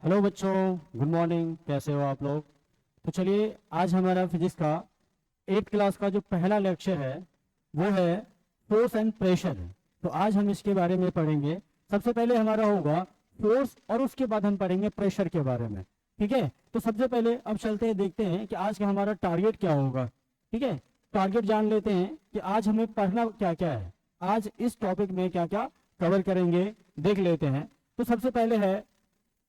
Hello बच्चों, good morning. कैसे हो आप लोग? तो चलिए, आज हमारा फिजिक्स का 8th क्लास का जो पहला लेक्चर है वो है फोर्स एंड प्रेशर। तो आज हम इसके बारे में पढ़ेंगे। सबसे पहले हमारा होगा फोर्स और उसके बाद हम पढ़ेंगे प्रेशर के बारे में। ठीक है, तो सबसे पहले अब चलते हैं, देखते हैं कि आज का हमारा टारगेट क्या होगा। ठीक है, टारगेट जान लेते हैं कि आज हमें पढ़ना क्या क्या है, आज इस टॉपिक में क्या क्या कवर करेंगे देख लेते हैं। तो सबसे पहले है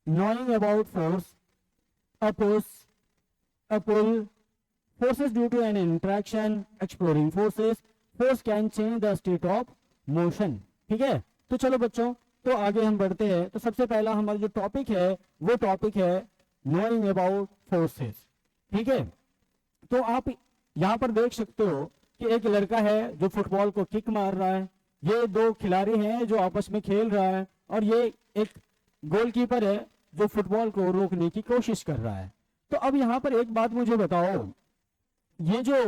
knowing about force, oppose, pull, forces due to an interaction, exploring forces, force can change the state of motion। ठीक है, तो चलो बच्चों, तो आगे हम बढ़ते हैं। तो सबसे पहला हमारा जो टॉपिक है वो टॉपिक है knowing about forces। ठीक है, तो आप यहाँ पर देख सकते हो कि एक लड़का है जो फुटबॉल को किक मार रहा है, ये दो खिलाड़ी हैं जो आपस में खेल रहा है, और ये एक गोलकीपर है जो फुटबॉल को रोकने की कोशिश कर रहा है। तो अब यहाँ पर एक बात मुझे बताओ, ये जो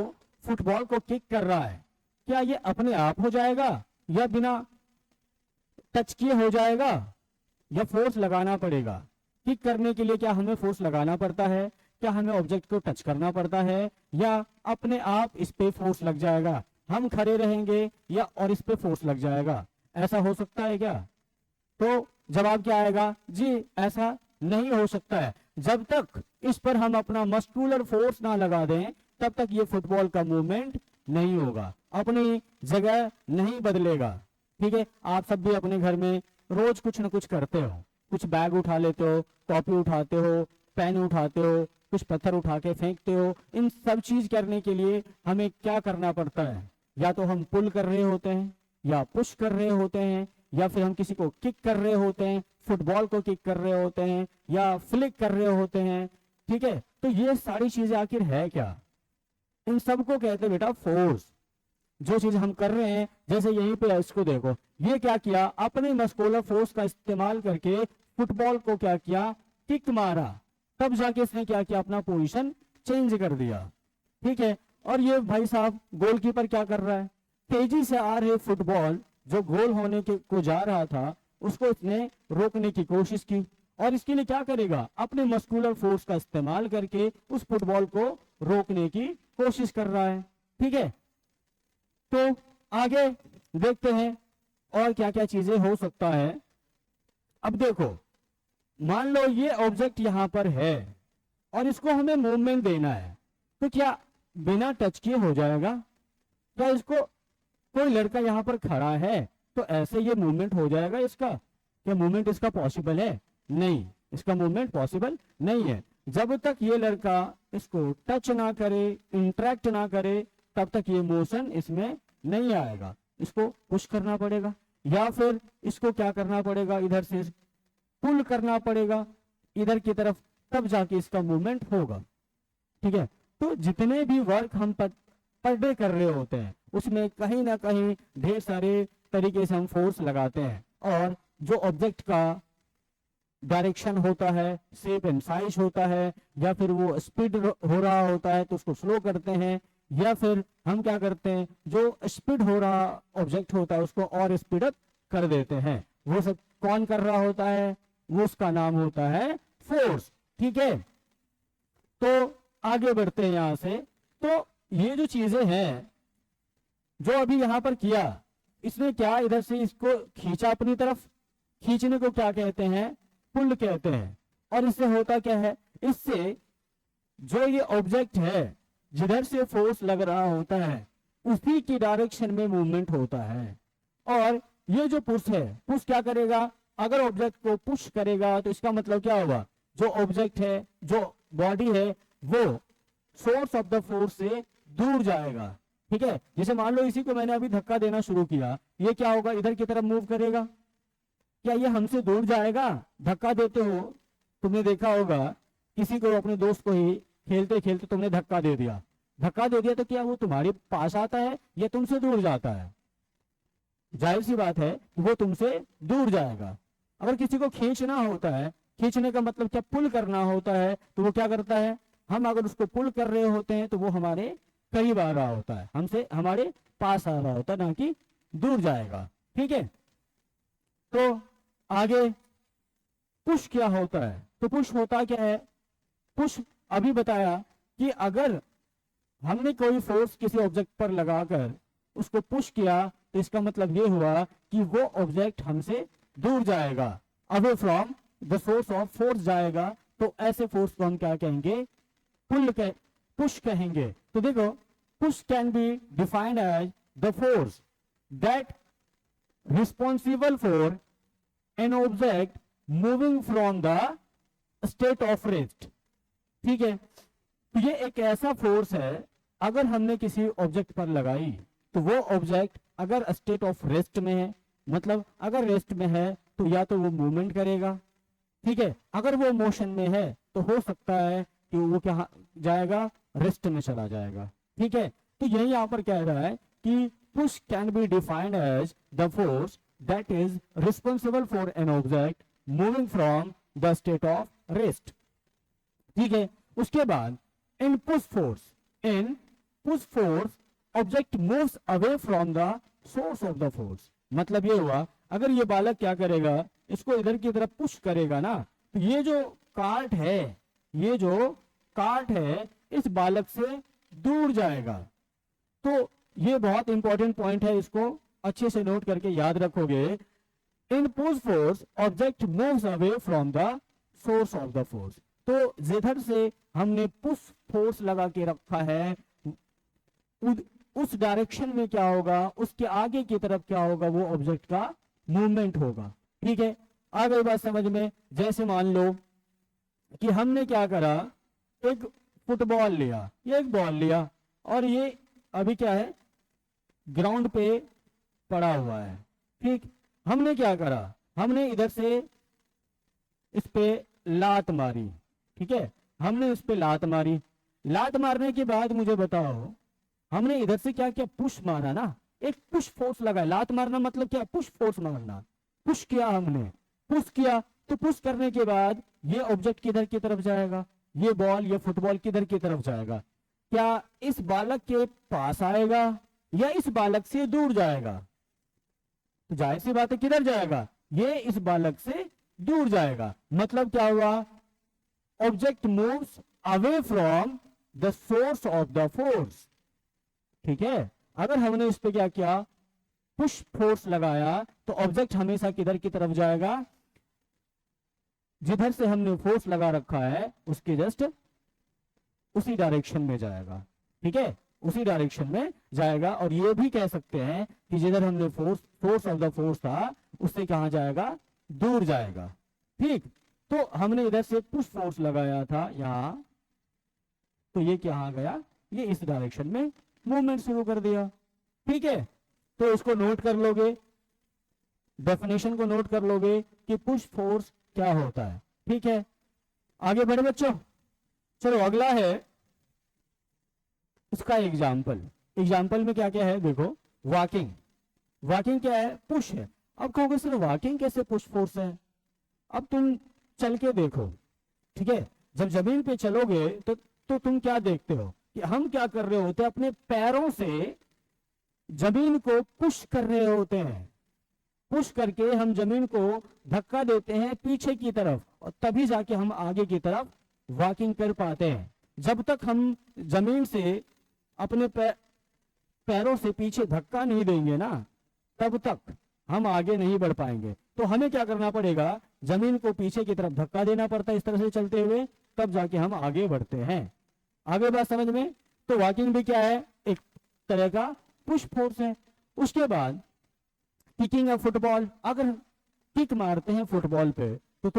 फुटबॉल को किक कर रहा है, क्या ये अपने आप हो जाएगा या बिना टच किए हो जाएगा, या फोर्स लगाना पड़ेगा? किक करने के लिए क्या हमें फोर्स लगाना पड़ता है, क्या हमें ऑब्जेक्ट को टच करना पड़ता है, या अपने आप इस पे फोर्स लग जाएगा, हम खड़े रहेंगे या और इस पे फोर्स लग जाएगा? ऐसा हो सकता है क्या? तो जवाब क्या आएगा जी? ऐसा नहीं हो सकता है। जब तक इस पर हम अपना मस्कुलर फोर्स ना लगा दें तब तक ये फुटबॉल का मूवमेंट नहीं होगा, अपनी जगह नहीं बदलेगा। ठीक है, आप सब भी अपने घर में रोज कुछ ना कुछ करते हो, कुछ बैग उठा लेते हो, कॉपी उठाते हो, पेन उठाते हो, कुछ पत्थर उठा के फेंकते हो। इन सब चीज करने के लिए हमें क्या करना पड़ता है? या तो हम पुल कर रहे होते हैं, या पुश कर रहे होते हैं, या फिर हम किसी को किक कर रहे होते हैं, फुटबॉल को किक कर रहे होते हैं, या फ्लिक कर रहे होते हैं। ठीक है, तो ये सारी चीजें आखिर है क्या? इन सबको कहते हैं बेटा फोर्स। जो चीज हम कर रहे हैं, जैसे यहीं पे इसको देखो, ये क्या किया, अपने मस्कुलर फोर्स का इस्तेमाल करके फुटबॉल को क्या किया, किक मारा, तब जाके इसने क्या किया, अपना पोजीशन चेंज कर दिया। ठीक है, और ये भाई साहब गोलकीपर क्या कर रहा है, तेजी से आ रहे फुटबॉल जो गोल होने के को जा रहा था उसको इसने रोकने की कोशिश की, और इसके लिए क्या करेगा, अपने मस्कुलर फोर्स का इस्तेमाल करके उस फुटबॉल को रोकने की कोशिश कर रहा है। ठीक है, तो आगे देखते हैं और क्या क्या चीजें हो सकता है। अब देखो, मान लो ये ऑब्जेक्ट यहां पर है और इसको हमें मूवमेंट देना है, तो क्या बिना टच किए हो जाएगा? क्या इसको, कोई लड़का यहां पर खड़ा है तो ऐसे ये मूवमेंट हो जाएगा इसका? क्या मूवमेंट इसका पॉसिबल है? नहीं, इसका मूवमेंट पॉसिबल नहीं है। जब तक ये लड़का इसको टच ना करे, इंटरेक्ट ना करे, तब तक ये मोशन इसमें नहीं आएगा। इसको पुश करना पड़ेगा, या फिर इसको क्या करना पड़ेगा, इधर से पुल करना पड़ेगा इधर की तरफ, तब जाके इसका मूवमेंट होगा। ठीक है, तो जितने भी वर्क हम पर डे कर रहे होते हैं उसमें कहीं ना कहीं ढेर सारे तरीके से हम फोर्स लगाते हैं, और जो ऑब्जेक्ट का डायरेक्शन होता है, शेप एंड साइज होता है, या फिर वो स्पीड हो रहा होता है तो उसको स्लो करते हैं, या फिर हम क्या करते हैं, जो स्पीड हो रहा ऑब्जेक्ट होता है उसको और स्पीड अप कर देते हैं। वो सब कौन कर रहा होता है? वो उसका नाम होता है फोर्स। ठीक है, तो आगे बढ़ते हैं यहां से। तो ये जो चीजें हैं जो अभी यहां पर किया, इसने क्या इधर से इसको खींचा अपनी तरफ, खींचने को क्या कहते हैं, पुल कहते हैं। और इससे होता क्या है, इससे जो ये ऑब्जेक्ट है जिधर से फोर्स लग रहा होता है उसी की डायरेक्शन में मूवमेंट होता है। और ये जो पुश है, पुश क्या करेगा, अगर ऑब्जेक्ट को पुश करेगा तो इसका मतलब क्या होगा, जो ऑब्जेक्ट है, जो बॉडी है, वो सोर्स ऑफ द फोर्स से दूर जाएगा। ठीक है, जैसे मान लो इसी को मैंने अभी धक्का देना शुरू किया, ये क्या होगा, इधर की तरफ मूव करेगा। क्या ये हमसे दूर जाएगा? धक्का देते हो, तुमने देखा होगा किसी को, अपने दोस्त को ही खेलते खेलते तुमने धक्का दे दिया, धक्का दे दिया तो क्या वो तुम्हारे पास आता है या तुमसे दूर जाता है? जाहिर सी बात है कि वो तुमसे दूर जाएगा। अगर किसी को खींचना होता है, खींचने का मतलब क्या, पुल करना होता है, तो वो क्या करता है, हम अगर उसको पुल कर रहे होते हैं तो वो हमारे करीब आ रहा होता है, हमसे हमारे पास आ रहा होता है, ना कि दूर जाएगा। ठीक है, तो आगे पुश क्या होता है? तो पुश होता क्या है? पुश अभी बताया कि अगर हमने कोई फोर्स किसी ऑब्जेक्ट पर लगाकर उसको पुश किया तो इसका मतलब ये हुआ कि वो ऑब्जेक्ट हमसे दूर जाएगा, away from the source of force जाएगा। तो ऐसे फोर्स को हम क्या कहेंगे? पुश कहेंगे। तो देखो, push can be defined as the force that responsible for an object moving from the state of rest. ठीक है, तो ये एक ऐसा फोर्स है, अगर हमने किसी ऑब्जेक्ट पर लगाई तो वो ऑब्जेक्ट अगर स्टेट ऑफ रेस्ट में है, मतलब अगर रेस्ट में है तो या तो वो मूवमेंट करेगा, ठीक है, अगर वो मोशन में है तो हो सकता है कि वो क्या जाएगा? रेस्ट में चला जाएगा। ठीक है, तो यही यहां पर कह रहा है कि push can be defined as the force that is responsible for an object moving from the state of rest. ठीक है, उसके बाद in push force object moves away from the source of the force. मतलब ये हुआ, अगर ये बालक क्या करेगा? इसको इधर की तरफ पुश करेगा ना, तो ये जो कार्ट है इस बालक से दूर जाएगा। तो ये बहुत इंपॉर्टेंट पॉइंट है, इसको अच्छे से नोट करके याद रखोगे। In push force object moves away from the source of the force. तो जिधर से हमने पुश फोर्स लगा के रखा है उस डायरेक्शन में क्या होगा? उसके आगे की तरफ क्या होगा? वो ऑब्जेक्ट का मूवमेंट होगा। ठीक है, आ गई बात समझ में? जैसे मान लो कि हमने क्या करा, एक फुटबॉल लिया, ये एक बॉल लिया और ये अभी क्या है? ग्राउंड पे पड़ा हुआ है। ठीक, हमने क्या करा? हमने इधर से इस पे लात मारी। ठीक है, हमने इस पे लात मारी। लात मारने के बाद मुझे बताओ, हमने इधर से क्या किया? पुश मारा ना, एक पुश फोर्स लगा। लात मारना मतलब क्या? पुश फोर्स मारना। पुश किया हमने, पुश किया, तो पुश करने के बाद ये ऑब्जेक्ट किधर की तरफ जाएगा? ये बॉल, ये फुटबॉल किधर की तरफ जाएगा? क्या इस बालक के पास आएगा या इस बालक से दूर जाएगा? तो जाहिर सी बात है किधर जाएगा? ये इस बालक से दूर जाएगा। मतलब क्या हुआ? Object moves away from the source of the force. ठीक है, अगर हमने इस पे क्या किया? पुश फोर्स लगाया, तो ऑब्जेक्ट हमेशा किधर की तरफ जाएगा? जिधर से हमने फोर्स लगा रखा है उसके जस्ट उसी डायरेक्शन में जाएगा। ठीक है, उसी डायरेक्शन में जाएगा। और ये भी कह सकते हैं कि जिधर हमने फोर्स ऑफ द फोर्स था उससे कहां जाएगा? दूर जाएगा। ठीक, तो हमने इधर से पुश फोर्स लगाया था यहां, तो ये कहां गया? ये इस डायरेक्शन में मूवमेंट शुरू कर दिया। ठीक है, तो इसको नोट कर लोगे, डेफिनेशन को नोट कर लोगे कि पुश फोर्स क्या होता है। ठीक है, आगे बढ़े बच्चों। चलो अगला है उसका एग्जाम्पल में क्या क्या है? देखो, वॉकिंग क्या है? पुश है। अब कहोगे सर वॉकिंग कैसे पुश फोर्स है? अब तुम चल के देखो। ठीक है, जब जमीन पे चलोगे तो तुम क्या देखते हो कि हम क्या कर रहे होते हैं? अपने पैरों से जमीन को पुश कर रहे होते हैं। पुश करके हम जमीन को धक्का देते हैं पीछे की तरफ, और तभी जाके हम आगे की तरफ वॉकिंग कर पाते हैं। जब तक हम जमीन से अपने पैरों से पीछे धक्का नहीं देंगे ना, तब तक हम आगे नहीं बढ़ पाएंगे। तो हमें क्या करना पड़ेगा? जमीन को पीछे की तरफ धक्का देना पड़ता है, इस तरह से चलते हुए, तब जाके हम आगे बढ़ते हैं। आगे बात समझ में? तो वॉकिंग भी क्या है? एक तरह का पुश फोर्स है। उसके बाद किकिंग ऑफ फुटबॉल, अगर किक मारते हैं फुटबॉल पे, तो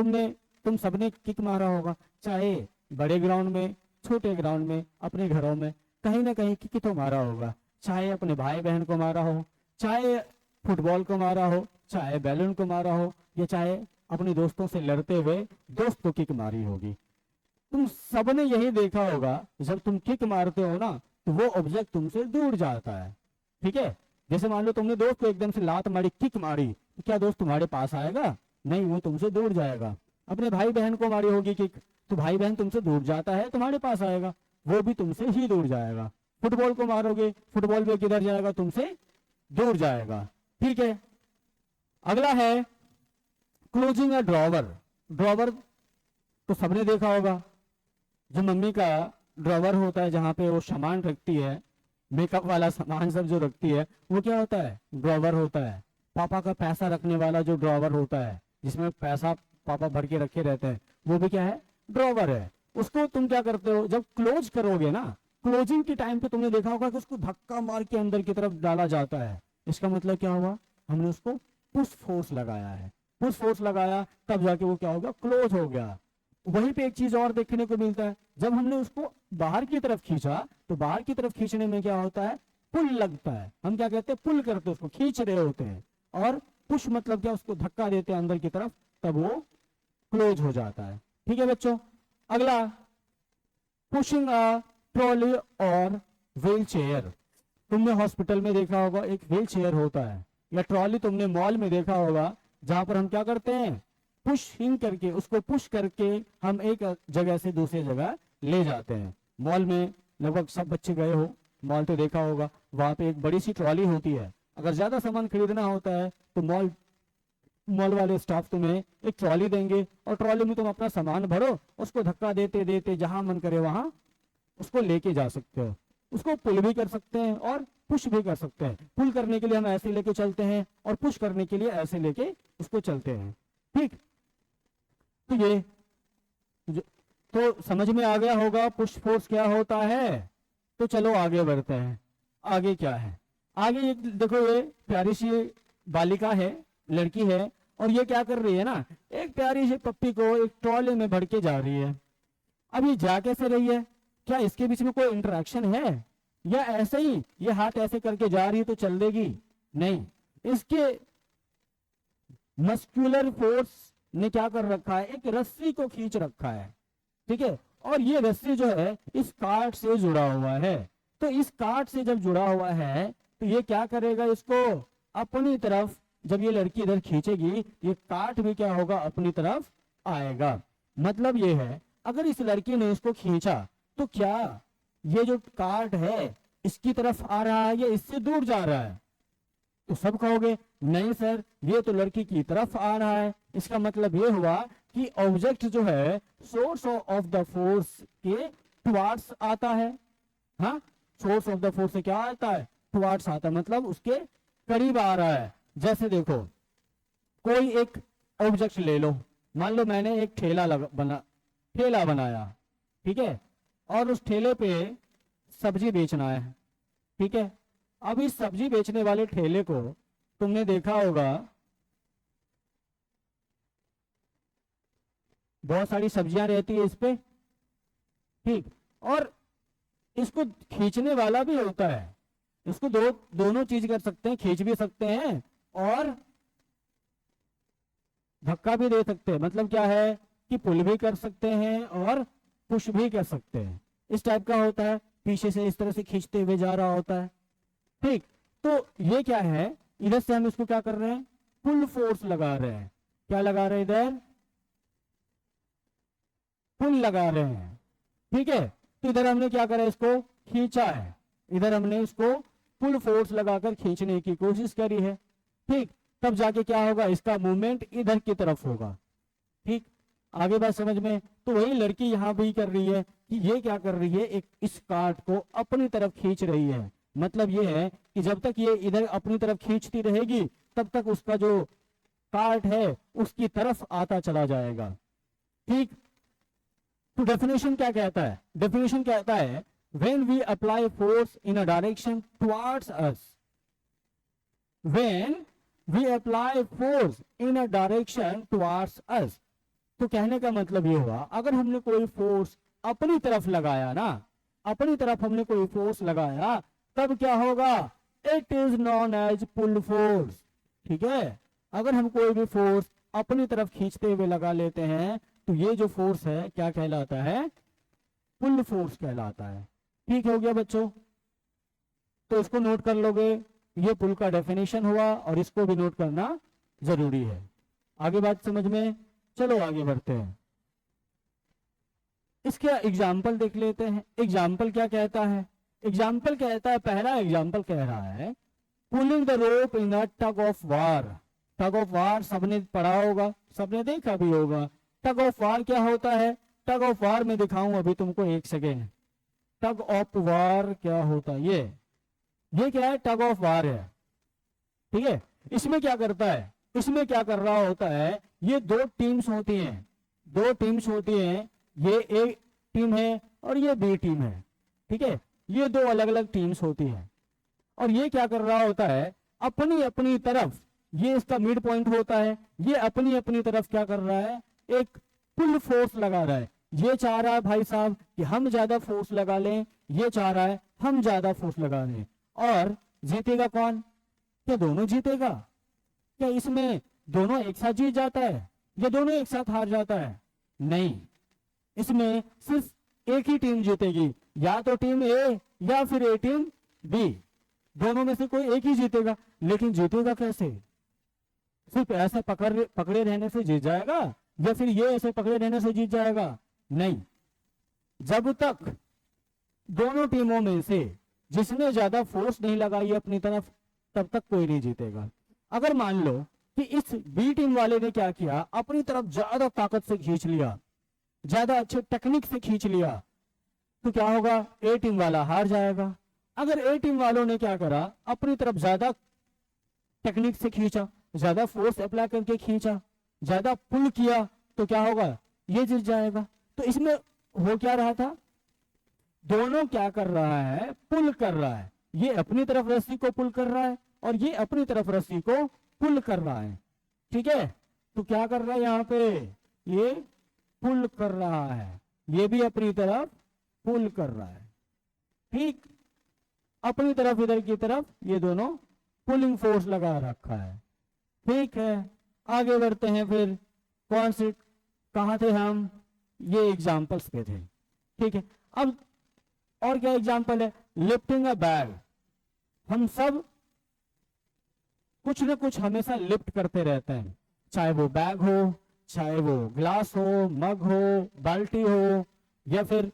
तुम सबने किक मारा होगा, चाहे बड़े ग्राउंड में, छोटे ग्राउंड में, अपने घरों में, कहीं ना कहीं किक तो मारा होगा। चाहे अपने भाई बहन को मारा हो, चाहे फुटबॉल को मारा हो, चाहे बैलून को मारा हो, या चाहे अपने दोस्तों से लड़ते हुए दोस्त को किक मारी होगी। तुम सबने यही देखा होगा, जब तुम किक मारते हो ना तो वो ऑब्जेक्ट तुमसे दूर जाता है। ठीक है, जैसे मान लो तुमने दोस्त को एकदम से लात मारी, किक मारी, तो क्या दोस्त तुम्हारे पास आएगा? नहीं, वो तुमसे दूर जाएगा। अपने भाई बहन को मारी होगी किक, तो भाई बहन तुमसे दूर जाता है, तुम्हारे पास आएगा, वो भी तुमसे ही दूर जाएगा। फुटबॉल को मारोगे, फुटबॉल भी किधर जाएगा? तुमसे दूर जाएगा। ठीक है, अगला है क्लोजिंग अ ड्रॉवर। ड्रॉवर तो सबने देखा होगा, जो मम्मी का ड्रॉवर होता है जहाँ पे वो सामान रखती है, मेकअप वाला सामान सब जो रखती है, वो क्या होता है, ड्रॉवर होता है। पापा का पैसा रखने वाला जो ड्रॉवर होता है, जिसमें पैसा पापा भर के रखे रहते हैं, वो भी क्या है, ड्रॉवर है। उसको तुम क्या करते हो, जब क्लोज करोगे ना, क्लोजिंग के टाइम पे तुमने देखा होगा कि उसको धक्का मार के अंदर की तरफ डाला जाता है। इसका मतलब क्या हुआ, हमने उसको पुश फोर्स लगाया है, पुश फोर्स लगाया, तब जाके वो क्या होगा, क्लोज हो गया। वहीं पे एक चीज और देखने को मिलता है, जब हमने उसको बाहर की तरफ खींचा, तो बाहर की तरफ खींचने में क्या होता है, पुल लगता है। हम क्या कहते हैं, पुल करते हैं, उसको खींच रहे होते हैं। और पुश मतलब क्या, उसको धक्का देते हैं अंदर की तरफ, तब वो क्लोज हो जाता है। ठीक है बच्चों, अगला, पुशिंग अ ट्रॉली और व्हील चेयर। तुमने हॉस्पिटल में देखा होगा एक व्हील चेयर होता है, या ट्रॉली तुमने मॉल में देखा होगा, जहां पर हम क्या करते हैं, पुशिंग करके, उसको पुश करके हम एक जगह से दूसरी जगह ले जाते हैं। मॉल में लगभग सब बच्चे गए हो, मॉल तो देखा होगा, वहां पे एक बड़ी सी ट्रॉली होती है। अगर ज्यादा सामान खरीदना होता है तो मॉल वाले स्टाफ तुम्हें एक ट्रॉली देंगे, और ट्रॉली में तुम अपना सामान भरो, उसको धक्का देते देते जहां मन करे वहां उसको लेके जा सकते हो। उसको पुल भी कर सकते हैं और पुश भी कर सकते हैं। पुल करने के लिए हम ऐसे लेके चलते हैं, और पुश करने के लिए ऐसे लेके उसको चलते हैं। ठीक, तो ये तो समझ में आ गया होगा पुश फोर्स क्या होता है। तो चलो आगे बढ़ते हैं। आगे क्या है, आगे एक देखो, ये प्यारी सी बालिका है, लड़की है, और ये क्या कर रही है ना, एक प्यारी सी पप्पी को एक ट्रॉली में भर के जा रही है। अब ये जा कैसे रही है, क्या इसके बीच में कोई इंटरेक्शन है, या ऐसे ही ये हाथ ऐसे करके जा रही है तो चल देगी, नहीं। इसके मस्कुलर फोर्स ने क्या कर रखा है, एक रस्सी को खींच रखा है। ठीक है, और ये रस्सी जो है इस कार्ड से जुड़ा हुआ है। तो इस कार्ड से जब जुड़ा हुआ है तो ये क्या करेगा, इसको अपनी तरफ, जब ये लड़की इधर खींचेगी, ये कार्ड भी क्या होगा, अपनी तरफ आएगा। मतलब ये है, अगर इस लड़की ने इसको खींचा तो क्या ये जो कार्ड है इसकी तरफ आ रहा है या इससे दूर जा रहा है। तो सब कहोगे नहीं सर, ये तो लड़की की तरफ आ रहा है। इसका मतलब ये हुआ कि ऑब्जेक्ट जो है सोर्स ऑफ द फोर्स के टुवार्ड्स आता है। हाँ, सोर्स ऑफ द फोर्स से क्या आता है, टुवार्ड्स आता है, मतलब उसके करीब आ रहा है। जैसे देखो, कोई एक ऑब्जेक्ट ले लो, मान लो मैंने एक ठेला बनाया, ठीक है, और उस ठेले पे सब्जी बेचना है। ठीक है, अब इस सब्जी बेचने वाले ठेले को तुमने देखा होगा, बहुत सारी सब्जियां रहती है इस पे, ठीक, और इसको खींचने वाला भी होता है। इसको दोनों चीज कर सकते हैं, खींच भी सकते हैं और धक्का भी दे सकते हैं। मतलब क्या है कि पुल भी कर सकते हैं और पुश भी कर सकते हैं। इस टाइप का होता है, पीछे से इस तरह से खींचते हुए जा रहा होता है। ठीक, तो ये क्या है, इधर से हम इसको क्या कर रहे हैं, पुल फोर्स लगा रहे हैं। क्या लगा रहे हैं, इधर पुल लगा रहे हैं। ठीक है, तो इधर हमने क्या करा, इसको खींचा है, इधर हमने इसको पुल फोर्स लगाकर खींचने की कोशिश करी है। ठीक, तब जाके क्या होगा, इसका मूवमेंट इधर की तरफ होगा। ठीक, आगे बात समझ में। तो वही लड़की यहां भी कर रही है कि ये क्या कर रही है, एक इस कार्ड को अपनी तरफ खींच रही है। मतलब ये है कि जब तक ये इधर अपनी तरफ खींचती रहेगी, तब तक उसका जो कार्ड है उसकी तरफ आता चला जाएगा। ठीक, तो डेफिनेशन क्या कहता है, डेफिनेशन कहता है when we apply force in a direction towards us, when we apply force in a direction towards us, तो कहने का मतलब ये हुआ, अगर हमने कोई फोर्स अपनी तरफ लगाया ना, अपनी तरफ हमने कोई फोर्स लगाया, तब क्या होगा, it is known as pull force. ठीक है, अगर हम कोई भी फोर्स अपनी तरफ खींचते हुए लगा लेते हैं तो ये जो फोर्स है क्या कहलाता है, पुल फोर्स कहलाता है। ठीक हो गया बच्चों, तो इसको नोट कर लोगे, ये पुल का डेफिनेशन हुआ और इसको भी नोट करना जरूरी है। आगे बात समझ में, चलो आगे बढ़ते हैं। इसके एग्जाम्पल देख लेते हैं। एग्जाम्पल क्या कहता है, एग्जाम्पल कहता है, पहला एग्जाम्पल कह रहा है pulling the rope in the tug of war. Tug of war सबने पढ़ा होगा, सबने देखा भी होगा। टग ऑफ वार क्या होता है? टग ऑफ वार में दिखाऊं अभी तुमको, एक सेकेंड। टग ऑफ वार क्या होता है? ये क्या है? टग ऑफ वार है, ठीक है। इसमें क्या करता है? इसमें क्या कर रहा होता है, ये दो टीम्स होती हैं, दो टीम्स होती हैं, ये ए टीम है और ये बी टीम है, ठीक है। ये दो अलग अलग टीम्स होती हैं और ये क्या कर रहा होता है, अपनी अपनी तरफ, ये इसका मिड पॉइंट होता है, ये अपनी अपनी तरफ क्या कर रहा है, एक पुल फोर्स लगा रहा है। ये चाह रहा है भाई साहब कि हम ज्यादा फोर्स लगा लें, ये चाह रहा है हम ज्यादा फोर्स लगा लें, और जीतेगा कौन? क्या दोनों जीतेगा? क्या इसमें दोनों एक साथ जीत जाता है या दोनों एक साथ हार जाता है? नहीं, इसमें सिर्फ एक ही टीम जीतेगी, या तो टीम ए या फिर ए टीम बी, दोनों में से कोई एक ही जीतेगा। लेकिन जीतेगा कैसे? सिर्फ ऐसे पकड़े रहने से जीत जाएगा या फिर ये ऐसे पकड़े रहने से जीत जाएगा? नहीं, जब तक दोनों टीमों में से जिसने ज्यादा फोर्स नहीं लगाई अपनी तरफ, तब तक कोई नहीं जीतेगा। अगर मान लो कि इस बी टीम वाले ने क्या किया, अपनी तरफ ज्यादा ताकत से खींच लिया, ज्यादा अच्छे टेक्निक से खींच लिया, तो क्या होगा? ए टीम वाला हार जाएगा। अगर ए टीम वालों ने क्या करा, अपनी तरफ ज्यादा टेक्निक से खींचा, ज्यादा फोर्स अप्लाई करके खींचा, ज्यादा पुल किया, तो क्या होगा? ये जीत जाएगा। तो इसमें हो क्या रहा था, दोनों क्या कर रहा है, पुल कर रहा है। ये अपनी तरफ रस्सी को पुल कर रहा है और ये अपनी तरफ रस्सी को पुल कर रहा है, ठीक है। तो क्या कर रहा है यहाँ पे, ये पुल कर रहा है, ये भी अपनी तरफ पुल कर रहा है, ठीक। अपनी तरफ इधर की तरफ ये दोनों पुलिंग फोर्स लगा रखा है, ठीक है। आगे बढ़ते हैं फिर, कौन से, कहाँ थे हम? ये एग्जाम्पल्स पे थे, ठीक है। अब और क्या एग्जाम्पल है? लिफ्टिंग अ बैग। हम सब कुछ न कुछ हमेशा लिफ्ट करते रहते हैं, चाहे वो बैग हो, चाहे वो ग्लास हो, मग हो, बाल्टी हो, या फिर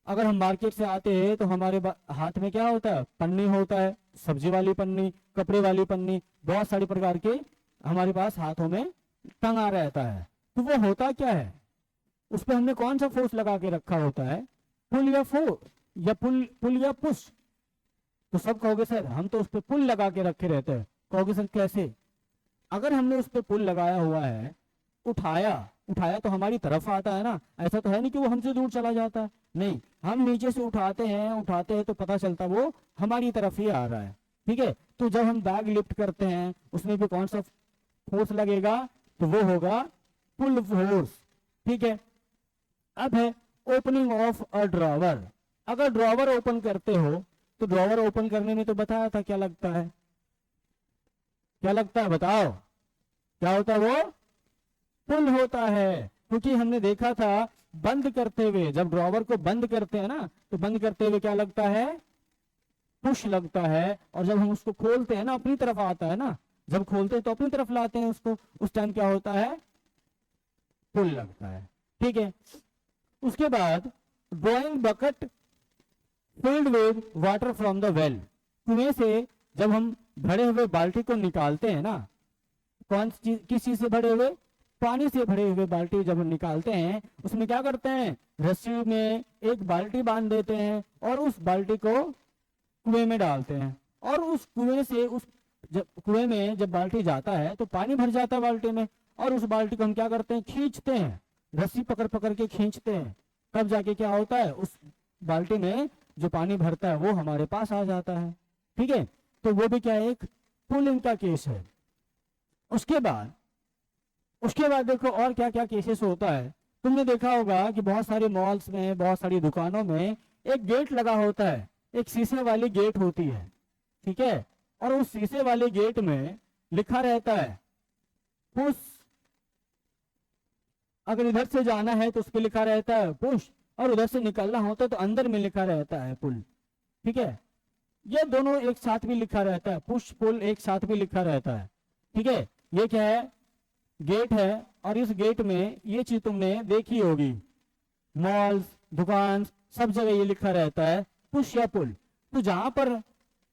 अगर हम मार्केट से आते हैं तो हमारे हाथ में क्या होता है? पन्नी होता है, सब्जी वाली पन्नी, कपड़े वाली पन्नी, बहुत सारी प्रकार के हमारे पास हाथों में टंगा रहता है। तो वो होता क्या है, उस पर हमने कौन सा फोर्स लगा के रखा होता है? पुल या फोर्स, या पुल या पुश। तो सब कहोगे सर हम तो उस पर पुल लगा के रखे रहते हैं। कहोगे सर कैसे? अगर हमने उस पर पुल लगाया हुआ है, उठाया तो हमारी तरफ आता है ना, ऐसा तो है नहीं कि वो हमसे दूर चला जाता है, नहीं, हम नीचे से उठाते हैं तो पता चलता वो हमारी तरफ ही आ रहा है, ठीक है। तो जब हम बैग लिफ्ट करते हैं उसमें भी कौन सा फोर्स लगेगा? तो वो होगा पुल फोर्स, ठीक है। अब है ओपनिंग ऑफ अ ड्रॉवर। अगर ड्रॉवर ओपन करते हो तो ड्रॉवर ओपन करने में तो बताया था क्या लगता है, क्या लगता है बताओ? क्या होता है? वो पुल होता है, क्योंकि हमने देखा था बंद करते हुए, जब ड्रॉवर को बंद करते हैं ना, तो बंद करते हुए क्या लगता है? पुश लगता है। और जब हम उसको खोलते हैं ना, अपनी तरफ आता है ना, जब खोलते हैं तो अपनी तरफ लाते हैं उसको, उस टाइम क्या होता है? पुल लगता है, ठीक है। उसके बाद drawing bucket filled with water from the well. कुएं से जब हम भरे हुए बाल्टी को निकालते हैं ना, किस चीज से भरे हुए? पानी से भरे हुए बाल्टी जब हम निकालते हैं, उसमें क्या करते हैं? रस्सी में एक बाल्टी बांध देते हैं और उस बाल्टी को कुएं में डालते हैं, और उस कुएं से कुएं में जब बाल्टी जाता है तो पानी भर जाता है बाल्टी में, और उस बाल्टी को हम क्या करते हैं? खींचते हैं, रस्सी पकड़ पकड़ के खींचते हैं। तब जाके क्या होता है? उस बाल्टी में जो पानी भरता है वो हमारे पास आ जाता है, ठीक है। तो वो भी क्या है? एक पुलिंग का केस है। उसके बाद देखो और क्या क्या केसेस होता है। तुमने देखा होगा कि बहुत सारे मॉल्स में, बहुत सारी दुकानों में एक गेट लगा होता है, एक शीशे वाली गेट होती है, ठीक है। और उस शीशे वाले गेट में लिखा रहता है पुश। अगर इधर से जाना है तो उस पर लिखा रहता है पुश, और उधर से निकलना होता है तो अंदर में लिखा रहता है पुल, ठीक है। ये दोनों एक साथ भी लिखा रहता है, पुश पुल एक साथ भी लिखा रहता है, ठीक है। ये क्या है? गेट है, और इस गेट में ये चीज तुमने देखी होगी, मॉल्स, दुकान, सब जगह ये लिखा रहता है पुश या पुल। तो जहां पर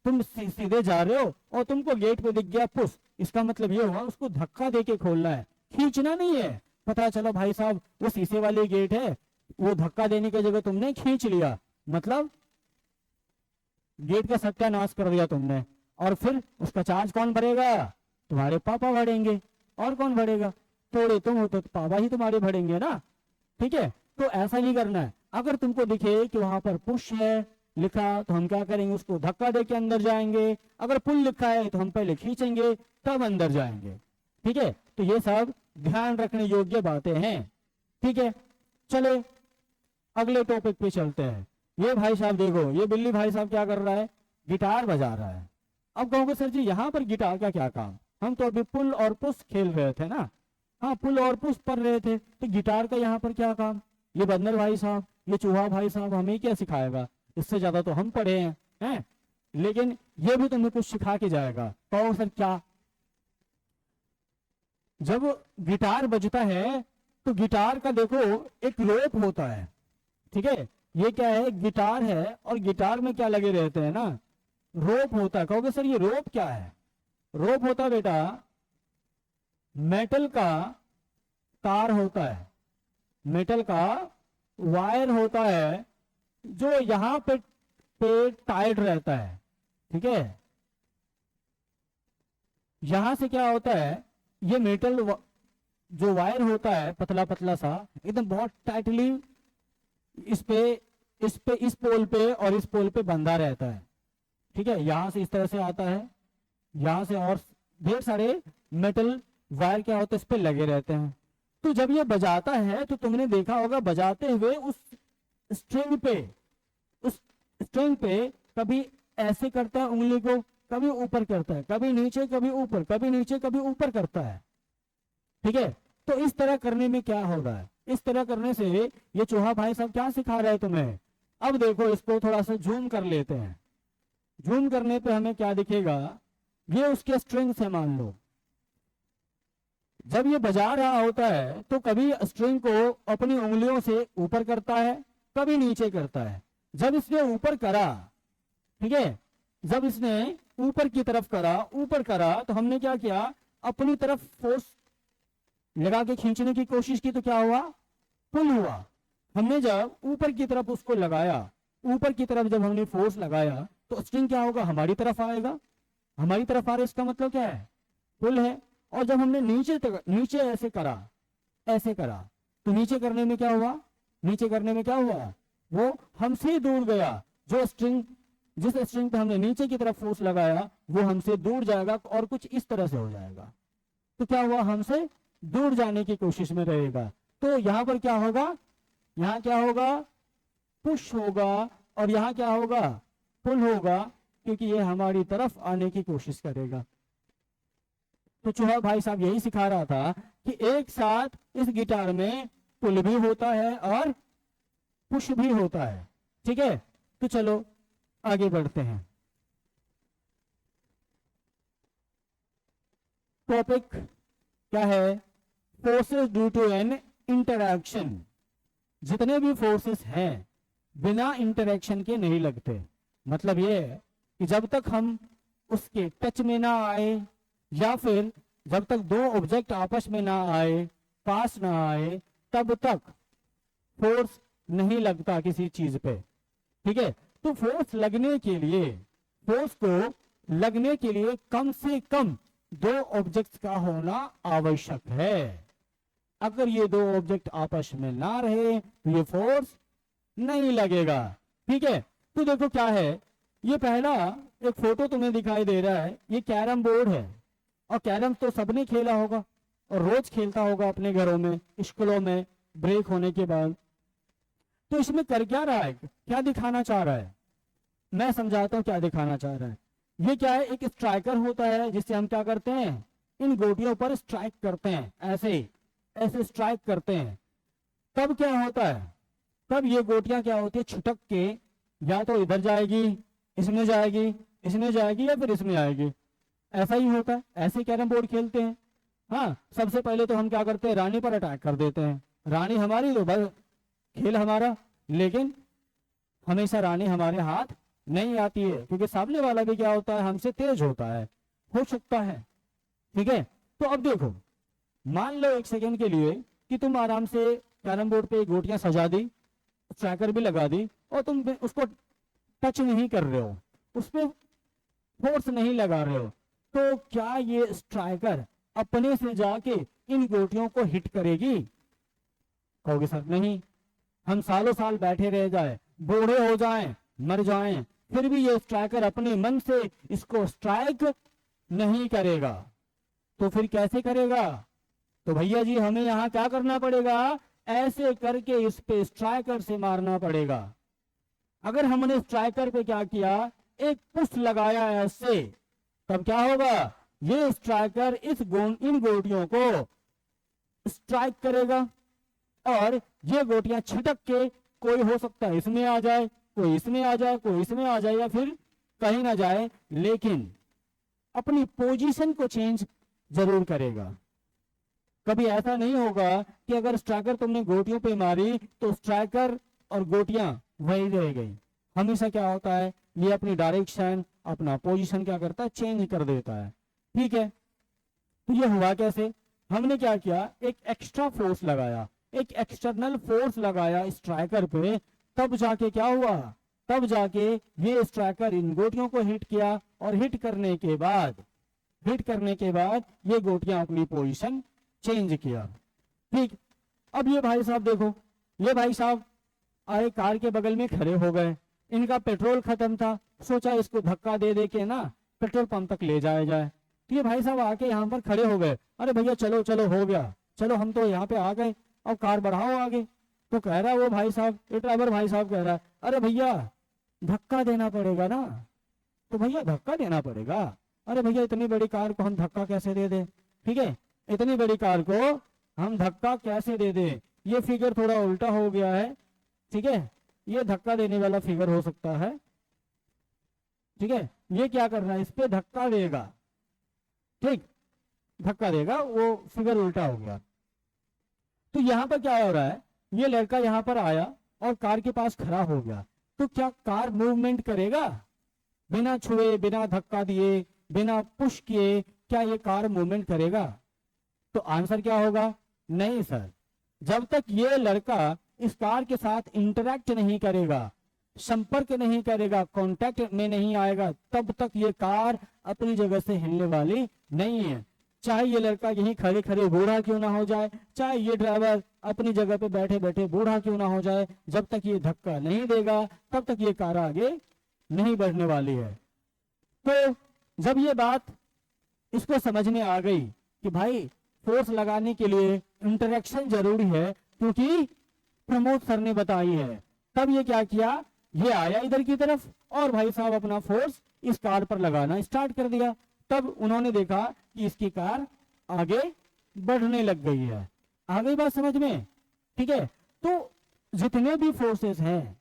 तुम सीधे जा रहे हो और तुमको गेट पे दिख गया पुश, इसका मतलब ये हुआ उसको धक्का देके खोलना है, खींचना नहीं है, पता चला भाई साहब वो शीशे वाली गेट है, वो धक्का देने की जगह तुमने खींच लिया, मतलब गेट का सत्यानाश कर दिया तुमने। और फिर उसका चार्ज कौन भरेगा? तुम्हारे पापा भरेंगे। और कौन भरेगा? थोड़े तुम हो तो पापा ही तुम्हारे भरेंगे ना। ठीक है, तो ऐसा नहीं करना है। अगर तुमको दिखे कि वहां पर पुश है लिखा, तो हम क्या करेंगे? उसको धक्का दे के अंदर जाएंगे। अगर पुल लिखा है तो हम पहले खींचेंगे तब अंदर जाएंगे। ठीक है, तो ये सब ध्यान रखने योग्य बातें हैं। ठीक है, चलो अगले टॉपिक पे चलते हैं। ये भाई साहब देखो, ये बिल्ली भाई साहब क्या कर रहा है? गिटार बजा रहा है। अब कहोगे सर जी यहाँ पर गिटार का क्या काम? हम तो अभी पुल और पुश खेल रहे थे ना। हाँ, पुल और पुश पढ़ रहे थे, तो गिटार का यहाँ पर क्या काम? ये बंदर भाई साहब, ये चूहा भाई साहब हमें क्या सिखाएगा? इससे ज्यादा तो हम पढ़े हैं। लेकिन ये भी तुम्हें कुछ सिखा के जाएगा। कहो सर क्या? जब गिटार बजता है तो गिटार का देखो एक रोप होता है। ठीक है, ये क्या है? गिटार है, और गिटार में क्या लगे रहते हैं ना, रोप होता है। कहोगे सर ये रोप क्या है? रोप होता है बेटा मेटल का तार होता है, मेटल का वायर होता है, जो यहां पे टाइट रहता है। ठीक है, यहां से क्या होता है, ये मेटल जो वायर होता है पतला पतला सा, एकदम बहुत टाइटली इस पोल पे और इस पोल पे बंधा रहता है। ठीक है, यहां से इस तरह से आता है, यहां से और ढेर सारे मेटल वायर क्या होते हैं इस पे लगे रहते हैं। तो जब ये बजाता है तो तुमने देखा होगा बजाते हुए उस स्ट्रिंग पे कभी ऐसे करता है उंगली को, कभी ऊपर करता है, कभी नीचे, कभी ऊपर, कभी नीचे, कभी ऊपर करता है। ठीक है, तो इस तरह करने में क्या होगा? इस तरह करने से ये चूहा भाई साहब क्या सिखा रहे हैं तुम्हें? अब देखो इसको थोड़ा सा जूम कर लेते हैं। जूम करने पे हमें क्या दिखेगा? ये उसके स्ट्रिंग्स है मान लो। जब ये बजा रहा होता है तो कभी स्ट्रिंग को अपनी उंगलियों से ऊपर करता है, कभी नीचे करता है। जब इसने ऊपर करा, ठीक है, जब इसने ऊपर की तरफ करा, ऊपर करा, तो हमने क्या किया? अपनी तरफ फोर्स लगा के खींचने की कोशिश की, तो क्या हुआ? पुल हुआ। हमने जब ऊपर की तरफ उसको लगाया, ऊपर की तरफ जब हमने फोर्स लगाया, तो स्ट्रिंग क्या होगा? हमारी तरफ आएगा। हमारी तरफ आ रहा है, इसका मतलब क्या है? पुल है। और जब हमने नीचे ऐसे करा, तो नीचे करने में क्या हुआ? नीचे करने में क्या हुआ? वो हमसे दूर गया। जिस स्ट्रिंग पे हमने नीचे की तरफ फोर्स लगाया वो हमसे दूर जाएगा, और कुछ इस तरह से हो जाएगा। तो क्या हुआ? हमसे दूर जाने की कोशिश में रहेगा। तो यहां पर क्या होगा? यहां क्या होगा? पुश होगा। और यहां क्या होगा? पुल होगा, क्योंकि ये हमारी तरफ आने की कोशिश करेगा। तो चूहा भाई साहब यही सिखा रहा था कि एक साथ इस गिटार में पुल भी होता है और पुश भी होता है। ठीक है, तो चलो आगे बढ़ते हैं। टॉपिक क्या है? Forces due to an interaction. जितने भी फोर्सेस हैं बिना इंटरैक्शन के नहीं लगते। मतलब ये है कि जब तक हम उसके टच में ना आए, या फिर जब तक दो ऑब्जेक्ट आपस में ना आए, पास ना आए, तब तक फोर्स नहीं लगता किसी चीज पे। ठीक है, तो फोर्स लगने के लिए कम से कम दो ऑब्जेक्ट्स का होना आवश्यक है। अगर ये दो ऑब्जेक्ट आपस में ना रहे तो ये फोर्स नहीं लगेगा। ठीक है, तो देखो क्या है, ये पहला एक फोटो तुम्हें दिखाई दे रहा है, ये कैरम बोर्ड है। और कैरम तो सबने खेला होगा और रोज खेलता होगा अपने घरों में, स्कूलों में ब्रेक होने के बाद। तो इसमें कर क्या रहा है? क्या दिखाना चाह रहा है? मैं समझाता हूं क्या दिखाना चाह रहा है। ये क्या है? एक स्ट्राइकर होता है जिससे हम क्या करते हैं? इन गोटियों पर स्ट्राइक करते हैं, ऐसे स्ट्राइक करते हैं। तब क्या होता है? तब ये गोटियां क्या होती है? छुटक के या तो इधर जाएगी, इसमें जाएगी, इसमें जाएगी, या फिर इसमें आएगी। ऐसा ही होता है, ऐसे कैरम बोर्ड खेलते हैं। हाँ, सबसे पहले तो हम क्या करते हैं? रानी पर अटैक कर देते हैं। रानी हमारी तो बस खेल हमारा, लेकिन हमेशा रानी हमारे हाथ नहीं आती है, क्योंकि सामने वाला भी क्या होता है? हमसे तेज होता है, हो सकता है। ठीक है, तो अब देखो, मान लो एक सेकंड के लिए कि तुम आराम से कैरम बोर्ड पे गोटियां सजा दी, स्ट्राइकर भी लगा दी और तुम उसको टच नहीं कर रहे हो, उस पर फोर्स नहीं लगा रहे हो, तो क्या ये स्ट्राइकर अपने से जाके इन गोटियों को हिट करेगी? कहोगे सर नहीं, हम सालों साल बैठे रह जाए, बूढ़े हो जाएं, मर जाएं, फिर भी ये स्ट्राइकर अपने मन से इसको स्ट्राइक नहीं करेगा। तो फिर कैसे करेगा? तो भैया जी हमें यहाँ क्या करना पड़ेगा? ऐसे करके इस पे स्ट्राइकर से मारना पड़ेगा। अगर हमने स्ट्राइकर पे क्या किया, एक पुश लगाया ऐसे, तब क्या होगा? ये स्ट्राइकर इन गोटियों को स्ट्राइक करेगा और ये गोटियां छिटक के, कोई हो सकता है इसमें आ जाए, कोई इसमें आ जाए, कोई इसमें आ जाए, या फिर कहीं ना जाए, लेकिन अपनी पोजीशन को चेंज जरूर करेगा। कभी ऐसा नहीं होगा कि अगर स्ट्राइकर तुमने गोटियों पे मारी तो स्ट्राइकर और गोटियां वही रह गई। हमेशा क्या होता है, ये अपनी डायरेक्शन, अपना पोजीशन क्या करता है, चेंज कर देता है। ठीक है, तो ये हुआ कैसे? हमने क्या किया, एक एक्स्ट्रा फोर्स लगाया, एक एक्सटर्नल फोर्स लगाया स्ट्राइकर पे, तब जाके क्या हुआ, तब जाके ये स्ट्राइकर इन गोटियों को हिट किया और हिट करने के बाद ये गोटियां अपनी पोजीशन चेंज किया। ठीक, अब ये भाई साहब देखो, ये भाई साहब आए कार के बगल में खड़े हो गए, इनका पेट्रोल खत्म था, सोचा इसको धक्का दे दे के ना पेट्रोल पंप तक ले जाया जाए। तो ये भाई साहब आके यहाँ पर खड़े हो गए, अरे भैया चलो चलो हो गया, चलो हम तो यहाँ पे आ गए, अब कार बढ़ाओ आगे। तो कह रहा है वो भाई साहब, ये ड्राइवर भाई साहब कह रहा है, अरे भैया धक्का देना पड़ेगा ना। तो भैया धक्का देना पड़ेगा, अरे भैया इतनी बड़ी कार को हम धक्का कैसे दे दें? ठीक है, इतनी बड़ी कार को हम धक्का कैसे दे दें? ये फिगर थोड़ा उल्टा हो गया है। ठीक है, ये धक्का देने वाला फिगर हो सकता है। ठीक है, ये क्या करना है, इस पे धक्का देगा। ठीक, धक्का देगा, वो फिगर उल्टा हो गया। तो यहां पर क्या हो रहा है, ये लड़का यहां पर आया और कार के पास खड़ा हो गया, तो क्या कार मूवमेंट करेगा? बिना छुए, बिना धक्का दिए, बिना पुश किए क्या ये कार मूवमेंट करेगा? तो आंसर क्या होगा? नहीं सर। जब तक ये लड़का इस कार के साथ इंटरैक्ट नहीं करेगा, संपर्क नहीं करेगा, कांटेक्ट में नहीं आएगा, तब तक ये कार अपनी जगह से हिलने वाली नहीं है। चाहे ये लड़का यहीं खड़े खड़े बूढ़ा क्यों ना हो जाए, चाहे ये ड्राइवर अपनी जगह पे बैठे बैठे बूढ़ा क्यों ना हो जाए, जब तक ये धक्का नहीं देगा तब तक ये कार आगे नहीं बढ़ने वाली है। तो जब ये बात इसको समझ में आ गई कि भाई फोर्स लगाने के लिए इंटरेक्शन जरूरी है, क्योंकि प्रमोद सर ने बताई है, तब ये क्या किया, ये आया इधर की तरफ और भाई साहब अपना फोर्स इस कार पर लगाना स्टार्ट कर दिया। तब उन्होंने देखा कि इसकी कार आगे बढ़ने लग गई है। आ गई बात समझ में? ठीक है, तो जितने भी फोर्सेस हैं,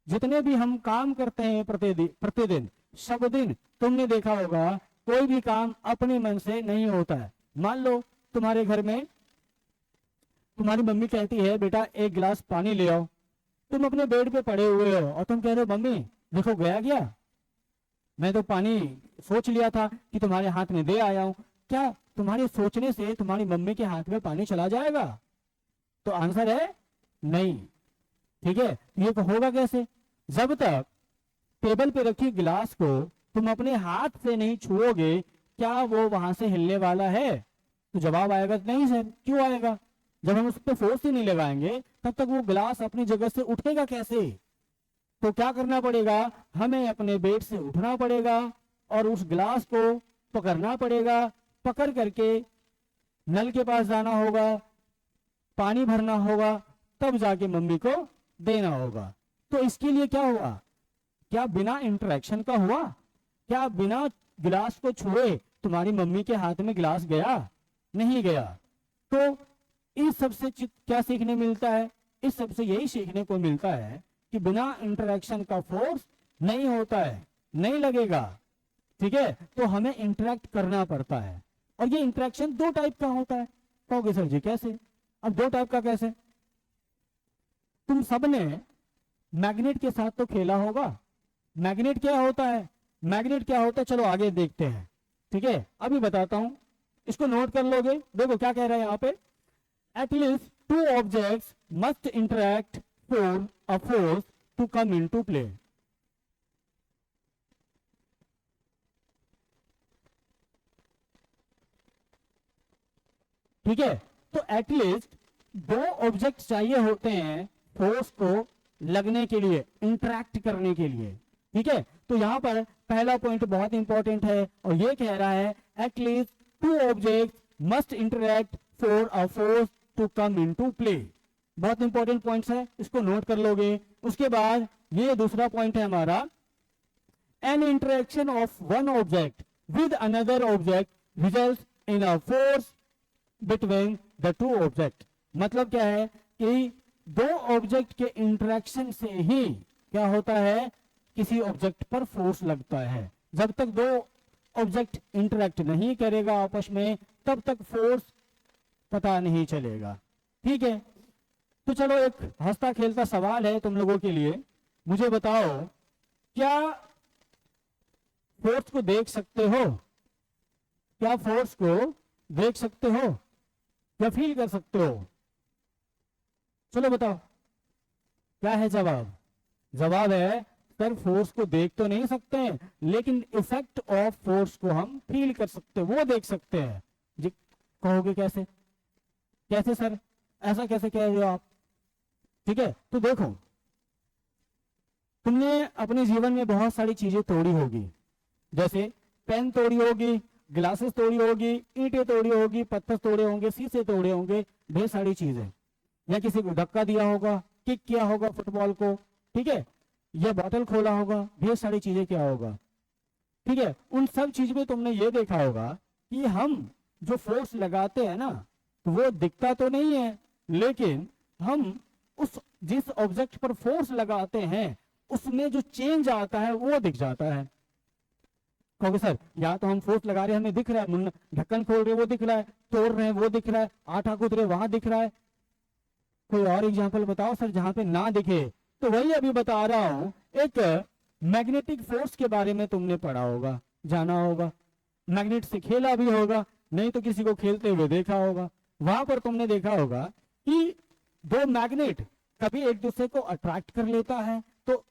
जितने भी हम काम करते हैं प्रतिदिन सब दिन, तुमने देखा होगा कोई भी काम अपने मन से नहीं होता है। मान लो तुम्हारे घर में तुम्हारी मम्मी कहती है बेटा एक गिलास पानी ले आओ, तुम अपने बेड पे पड़े हुए हो और तुम कह रहे हो मम्मी देखो गया, मैं तो पानी सोच लिया था कि तुम्हारे हाथ में दे आया हूं। क्या तुम्हारे सोचने से तुम्हारी मम्मी के हाथ में पानी चला जाएगा? तो आंसर है नहीं। ठीक है, ये होगा कैसे? जब तक टेबल पे रखी गिलास को तुम अपने हाथ से नहीं छुओगे, क्या वो वहां से हिलने वाला है? तो जवाब आएगा नहीं सर। क्यों आएगा? जब हम उस पर फोर्स ही नहीं लगाएंगे तब तक वो गिलास अपनी जगह से उठेगा कैसे? तो क्या करना पड़ेगा, हमें अपने बेड से उठना पड़ेगा और उस गिलास को पकड़ना पड़ेगा, पकड़ करके नल के पास जाना होगा, पानी भरना होगा, तब जाके मम्मी को देना होगा। तो इसके लिए क्या हुआ, क्या बिना इंटरेक्शन का हुआ? क्या बिना गिलास को छुए तुम्हारी मम्मी के हाथ में गिलास गया? नहीं गया। तो इस सबसे क्या सीखने मिलता है? इस सबसे यही सीखने को मिलता है कि बिना इंटरेक्शन का फोर्स नहीं होता है, नहीं लगेगा। ठीक है, तो हमें इंटरेक्ट करना पड़ता है और ये इंटरेक्शन दो टाइप का होता है। कहोगे सर जी कैसे? अब दो टाइप का कैसे? तुम सबने मैग्नेट के साथ तो खेला होगा। मैग्नेट क्या होता है? मैग्नेट क्या होता है, चलो आगे देखते हैं। ठीक है, अभी बताता हूं, इसको नोट कर लोगे। देखो क्या कह रहा है यहाँ पे, at least two objects must interact for a force to come into play. ठीक है, तो एटलीस्ट दो ऑब्जेक्ट चाहिए होते हैं फोर्स को लगने के लिए, इंटरैक्ट करने के लिए। ठीक है, तो यहां पर पहला पॉइंट बहुत इंपॉर्टेंट है और ये कह रहा है at least two object must interact for a force to come into play. बहुत इंपॉर्टेंट पॉइंट्स है, इसको नोट कर लोगे। उसके बाद ये दूसरा पॉइंट है हमारा, N interaction of one object with another object result in a force between the two object. मतलब क्या है कि दो ऑब्जेक्ट के इंटरेक्शन से ही क्या होता है, किसी ऑब्जेक्ट पर फोर्स लगता है। जब तक दो ऑब्जेक्ट इंटरेक्ट नहीं करेगा आपस में, तब तक फोर्स पता नहीं चलेगा। ठीक है, तो चलो एक हंसता खेलता सवाल है तुम लोगों के लिए। मुझे बताओ, क्या फोर्स को देख सकते हो? क्या फोर्स को देख सकते हो या फील कर सकते हो? चलो बताओ क्या है जवाब। जवाब है सर फोर्स को देख तो नहीं सकते हैं, लेकिन इफेक्ट ऑफ फोर्स को हम फील कर सकते हैं, वो देख सकते हैं। जी कहोगे कैसे? कैसे सर, ऐसा कैसे कह रहे हो आप? ठीक है, तो देखो, तुमने अपने जीवन में बहुत सारी चीजें तोड़ी होगी, जैसे पेन तोड़ी होगी, ग्लासेस तोड़ी होगी, ईंटें तोड़ी होगी, पत्थर तोड़े होंगे, शीशे तोड़े होंगे, ढेर सारी चीजें। या किसी को धक्का दिया होगा, किक किया होगा फुटबॉल को, ठीक है, या बोतल खोला होगा, ढेर सारी चीजें क्या होगा। ठीक है, उन सब चीज में तुमने ये देखा होगा कि हम जो फोर्स लगाते हैं ना, तो वो दिखता तो नहीं है, लेकिन हम उस जिस ऑब्जेक्ट पर फोर्स लगाते हैं उसमें जो चेंज आता है वो दिख जाता है। कहोगे सर या तो हम फोर्स लगा रहे हैं हमें दिख रहा है, ढक्कन खोल रहे वो दिख रहा है, तोड़ रहे हैं वो दिख रहा है, आटा कूद रहे वहां दिख रहा है। कोई और एग्जांपल बताओ सर जहां पे ना दिखे। तो वही अभी बता रहा हूं, एक मैग्नेटिक फोर्स के बारे में तुमने पढ़ा होगा, जाना होगा, मैग्नेट से खेला भी होगा, नहीं तो किसी को खेलते हुए देखा होगा। वहां पर तुमने देखा होगा कि दो मैग्नेट कभी एक दूसरे को अट्रैक्ट कर लेता है तो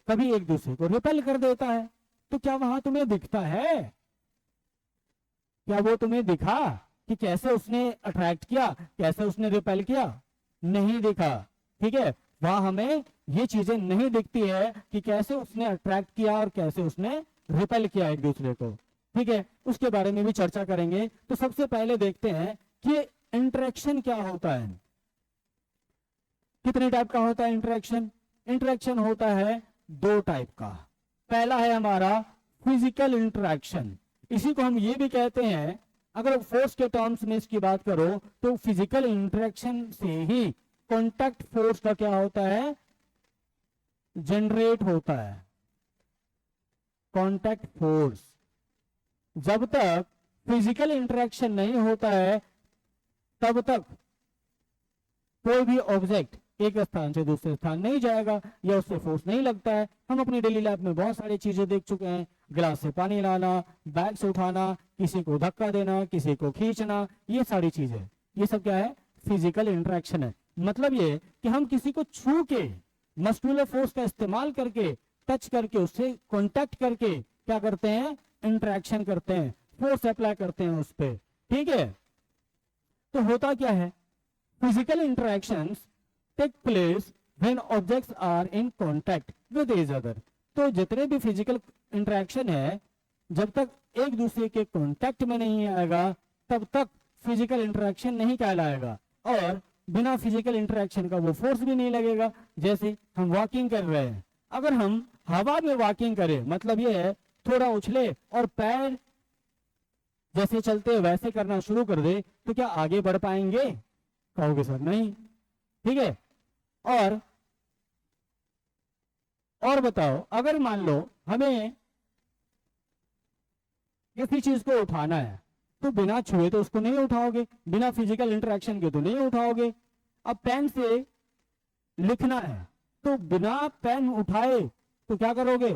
कभी एक दूसरे को रिपेल कर देता है। तो क्या वहां तुम्हें दिखता है? क्या वो तुम्हें दिखा कि कैसे उसने अट्रैक्ट किया, कैसे उसने रिपेल किया? नहीं दिखा। ठीक है, वहां हमें ये चीजें नहीं दिखती है कि कैसे उसने अट्रैक्ट किया और कैसे उसने रिपेल किया एक दूसरे को। ठीक है, उसके बारे में भी चर्चा करेंगे। तो सबसे पहले देखते हैं कि इंटरेक्शन क्या होता है। कितने टाइप का होता है इंटरेक्शन? इंटरेक्शन होता है दो टाइप का। पहला है हमारा फिजिकल इंटरेक्शन, इसी को हम ये भी कहते हैं, अगर फोर्स के टर्म्स में इसकी बात करो तो फिजिकल इंटरेक्शन से ही कांटेक्ट फोर्स का क्या होता है, जनरेट होता है। कांटेक्ट फोर्स, जब तक फिजिकल इंटरेक्शन नहीं होता है तब तक कोई भी ऑब्जेक्ट एक स्थान से दूसरे स्थान नहीं जाएगा या उससे फोर्स नहीं लगता है। हम अपनी डेली लाइफ में बहुत सारी चीजें देख चुके हैं, गिलास से पानी लाना, बैग से उठाना, किसी को धक्का देना, किसी को खींचना, ये सारी चीजें, ये सब क्या है, फिजिकल इंटरेक्शन है। मतलब ये कि हम किसी को छू के मस्कुलर फोर्स का इस्तेमाल करके, टच करके, उससे कॉन्टेक्ट करके क्या करते हैं, इंटरेक्शन करते हैं, फोर्स अप्लाई करते हैं उस पर। ठीक है, तो होता क्या है, physical interactions take place when objects are in contact with each other. तो जितने भी फिजिकल इंटरेक्शन है, जब तक एक दूसरे के कांटेक्ट में नहीं आएगा तब तक फिजिकल इंटरेक्शन नहीं कहलाएगा, और बिना फिजिकल इंटरेक्शन का वो फोर्स भी नहीं लगेगा। जैसे हम वॉकिंग कर रहे हैं, अगर हम हवा में वॉकिंग करें, मतलब ये है थोड़ा उछले और पैर जैसे चलते वैसे करना शुरू कर दे, तो क्या आगे बढ़ पाएंगे? कहोगे सर नहीं। ठीक है, और बताओ, अगर मान लो हमें किसी चीज को उठाना है तो बिना छुए तो उसको नहीं उठाओगे, बिना फिजिकल इंटरेक्शन के तो नहीं उठाओगे। अब पेन से लिखना है तो बिना पेन उठाए तो क्या करोगे,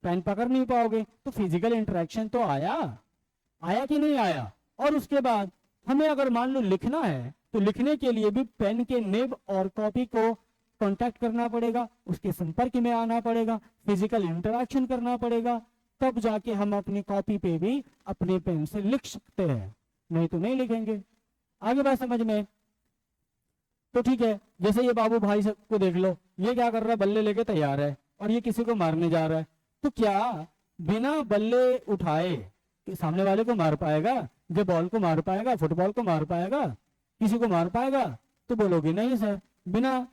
पेन पकड़ नहीं पाओगे। तो फिजिकल इंटरेक्शन तो आया कि नहीं आया? और उसके बाद हमें अगर मान लो लिखना है तो लिखने के लिए भी पेन के निब और कॉपी को कांटेक्ट करना पड़ेगा, उसके संपर्क में आना पड़ेगा, फिजिकल इंटरेक्शन करना पड़ेगा, तब जाके हम अपनी कॉपी पे भी अपने पेन से लिख सकते हैं, नहीं तो नहीं लिखेंगे। आगे बात समझ में? तो ठीक है, जैसे ये बाबू भाई को देख लो, ये क्या कर रहा है, बल्ले लेके तैयार है और ये किसी को मारने जा रहा है। तो क्या बिना बल्ले उठाए कि सामने वाले को मार पाएगा? जो बॉल को मार पाएगा, फुटबॉल को मार पाएगा, किसी को मार पाएगा? तो बोलोगे नहीं सर, बिना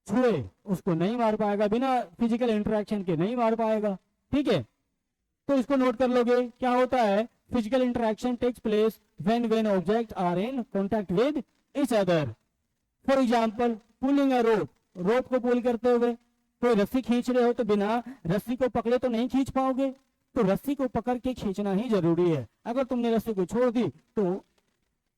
छुए उसको नहीं मार पाएगा, बिना फिजिकल इंटरेक्शन के नहीं मार पाएगा। ठीक है, तो इसको नोट कर लोगे। क्या होता है? Physical interaction takes place when object are in contact with each other. For example pulling a rope, rope को पुल करते हुए कोई रस्सी खींच रहे हो तो बिना रस्सी को पकड़े तो नहीं खींच पाओगे, तो रस्सी को पकड़ के खींचना ही जरूरी है। अगर तुमने रस्सी को छोड़ दी तो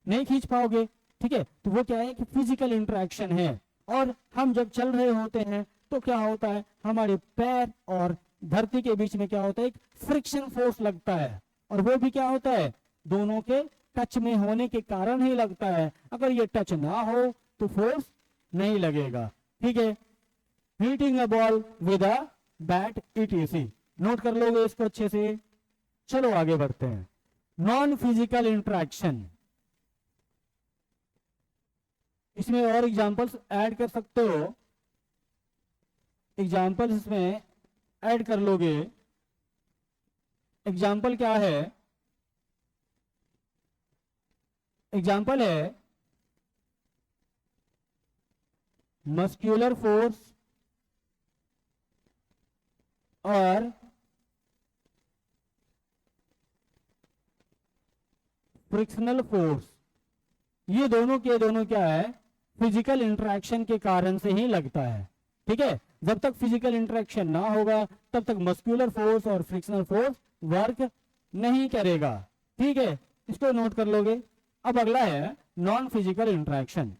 नहीं खींच पाओगे। ठीक है, तो वो क्या है कि फिजिकल इंटरेक्शन है। और हम जब चल रहे होते हैं तो क्या होता है, हमारे पैर और धरती के बीच में क्या होता है, एक फ्रिक्शन फोर्स लगता है, और वो भी क्या होता है, दोनों के टच में होने के कारण ही लगता है। अगर ये टच ना हो तो फोर्स नहीं लगेगा। ठीक है, hitting a ball with a bat ETC, note कर लोगे इसको अच्छे से। चलो आगे बढ़ते हैं। नॉन फिजिकल इंटरेक्शन, इसमें और एग्जांपल्स ऐड कर सकते हो, एग्जांपल्स इसमें ऐड कर लोगे। एग्जांपल क्या है? एग्जांपल है मस्क्यूलर फोर्स और फ्रिक्शनल फोर्स। ये दोनों के दोनों क्या है, फिजिकल इंटरेक्शन के कारण से ही लगता है। ठीक है, जब तक फिजिकल इंटरेक्शन ना होगा तब तक मस्क्यूलर फोर्स और फ्रिक्शनल फोर्स वर्क नहीं करेगा। ठीक है, इसको नोट कर लोगे। अब अगला है non physical interaction.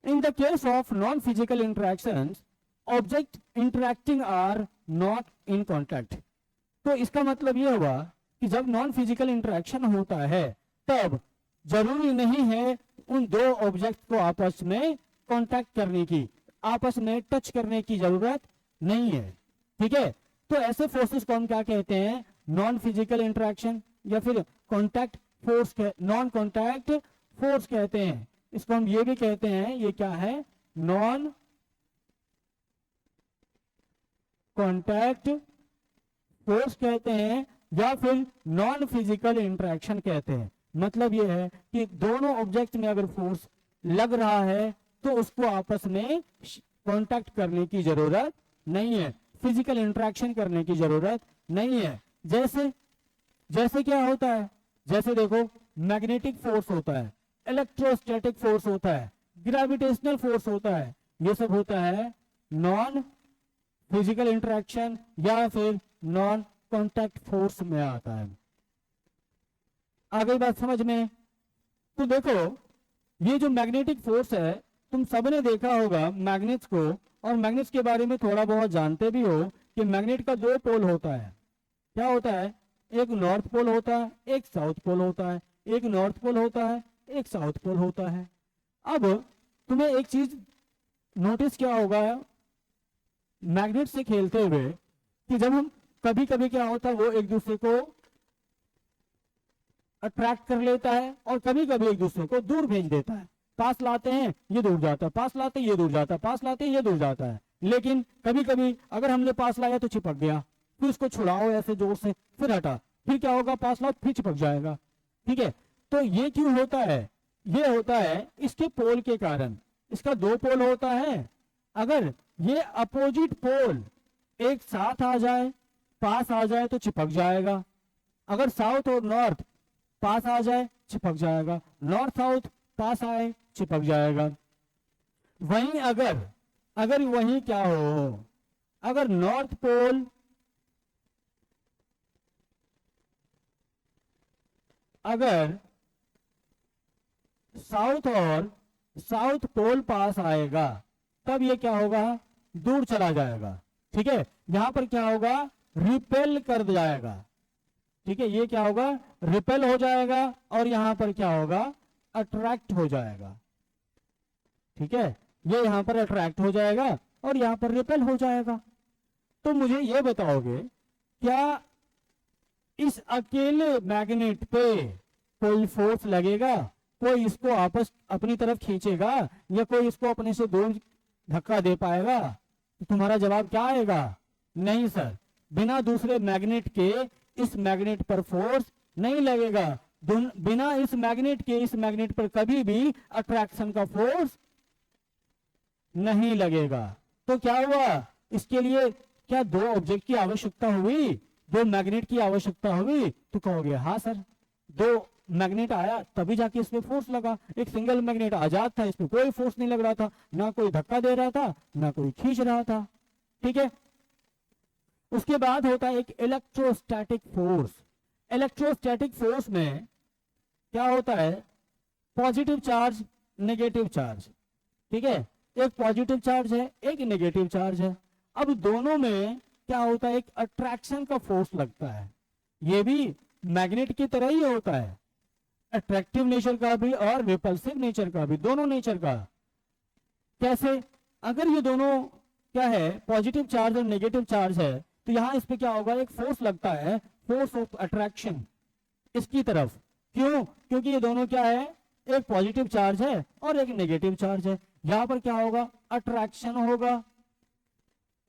In the case of non physical interactions object interacting are not in contact. तो इसका मतलब ये हुआ कि जब नॉन फिजिकल इंटरेक्शन होता है तब जरूरी नहीं है उन दो ऑब्जेक्ट को आपस में कांटेक्ट करने की, आपस में टच करने की जरूरत नहीं है। ठीक है, तो ऐसे फोर्सेस को हम क्या कहते हैं, नॉन फिजिकल इंटरेक्शन या फिर contact force, non contact force कहते हैं। इसको हम ये भी कहते हैं, ये क्या है, नॉन कांटेक्ट फोर्स कहते हैं या फिर नॉन फिजिकल इंटरेक्शन कहते हैं। मतलब ये है कि दोनों ऑब्जेक्ट में अगर फोर्स लग रहा है तो उसको आपस में कांटेक्ट करने की जरूरत नहीं है, फिजिकल इंटरेक्शन करने की जरूरत नहीं है। जैसे जैसे क्या होता है, जैसे देखो मैग्नेटिक फोर्स होता है, इलेक्ट्रोस्टैटिक फोर्स होता है, ग्रेविटेशनल फोर्स होता है, ये सब होता है नॉन फिजिकल इंटरेक्शन या फिर नॉन कांटेक्ट फोर्स में आता है। आ गई बात समझ में? तो देखो ये जो मैग्नेटिक फोर्स है, तुम सबने देखा होगा मैग्नेट्स को, और मैग्नेट्स के बारे में थोड़ा बहुत जानते भी हो कि मैग्नेट का दो पोल होता है। क्या होता है, एक नॉर्थ पोल होता है, एक साउथ पोल होता है, एक नॉर्थ पोल होता है, एक साउथ पोल होता है। अब तुम्हें एक चीज नोटिस क्या होगा मैग्नेट से खेलते हुए कि जब हम कभी कभी क्या होता है, वो एक दूसरे को अट्रैक्ट कर लेता है और कभी कभी एक दूसरे को दूर भेज देता है। पास लाते हैं ये दूर जाता है, पास लाते ये दूर जाता है, पास लाते ये दूर जाता है। लेकिन कभी कभी अगर हमने पास लाया तो चिपक गया, फिर उसको छुड़ाओ ऐसे जोर से, फिर हटा, फिर क्या होगा, पास लाओ फिर चिपक जाएगा। ठीक है, तो ये क्यों होता है, ये होता है इसके पोल के कारण। इसका दो पोल होता है, अगर ये अपोजिट पोल एक साथ आ जाए, पास आ जाए तो चिपक जाएगा। अगर साउथ और नॉर्थ पास आ जाए चिपक जाएगा, नॉर्थ साउथ पास आए चिपक जाएगा। वहीं अगर अगर वहीं क्या हो, अगर नॉर्थ पोल अगर साउथ और साउथ पोल पास आएगा तब ये क्या होगा, दूर चला जाएगा। ठीक है, यहां पर क्या होगा, रिपेल कर जाएगा। ठीक है, ये क्या होगा, रिपेल हो जाएगा, और यहां पर क्या होगा, अट्रैक्ट हो जाएगा। ठीक है, ये यहां पर अट्रैक्ट हो जाएगा और यहां पर रिपेल हो जाएगा। तो मुझे ये बताओगे, क्या इस अकेले मैग्नेट पे कोई फोर्स लगेगा, कोई इसको आपस अपनी तरफ खींचेगा, या कोई इसको अपने से दूर धक्का दे पाएगा? तो तुम्हारा जवाब क्या आएगा, नहीं सर, बिना दूसरे मैग्नेट के इस मैग्नेट पर फोर्स नहीं लगेगा। बिना इस मैग्नेट के इस मैग्नेट पर कभी भी अट्रैक्शन का फोर्स नहीं लगेगा। तो क्या हुआ, इसके लिए क्या दो ऑब्जेक्ट की आवश्यकता हुई, दो मैग्नेट की आवश्यकता हुई? तो कहोगे हाँ सर, दो मैग्नेट आया तभी जाके इसमें फोर्स लगा। एक सिंगल मैग्नेट आजाद था, इसमें कोई फोर्स नहीं लग रहा था, ना कोई धक्का दे रहा था, ना कोई खींच रहा था। ठीक है, उसके बाद होता है एक इलेक्ट्रोस्टैटिक फोर्स। इलेक्ट्रोस्टैटिक फोर्स में क्या होता है, पॉजिटिव चार्ज, नेगेटिव चार्ज। ठीक है, एक पॉजिटिव चार्ज है, एक नेगेटिव चार्ज है। अब दोनों में क्या होता है, एक अट्रैक्शन का फोर्स लगता है। ये भी मैग्नेट की तरह ही होता है, अट्रैक्टिव नेचर का भी और रिपल्सिव नेचर का भी, दोनों नेचर का। कैसे, अगर ये दोनों क्या है, पॉजिटिव चार्ज और नेगेटिव चार्ज है, तो यहां इस पे क्या होगा, एक फोर्स लगता है, फोर्स ऑफ अट्रैक्शन इसकी तरफ। क्यों, क्योंकि ये दोनों क्या है, एक पॉजिटिव चार्ज है और एक नेगेटिव चार्ज है। यहां पर क्या होगा, अट्रैक्शन होगा,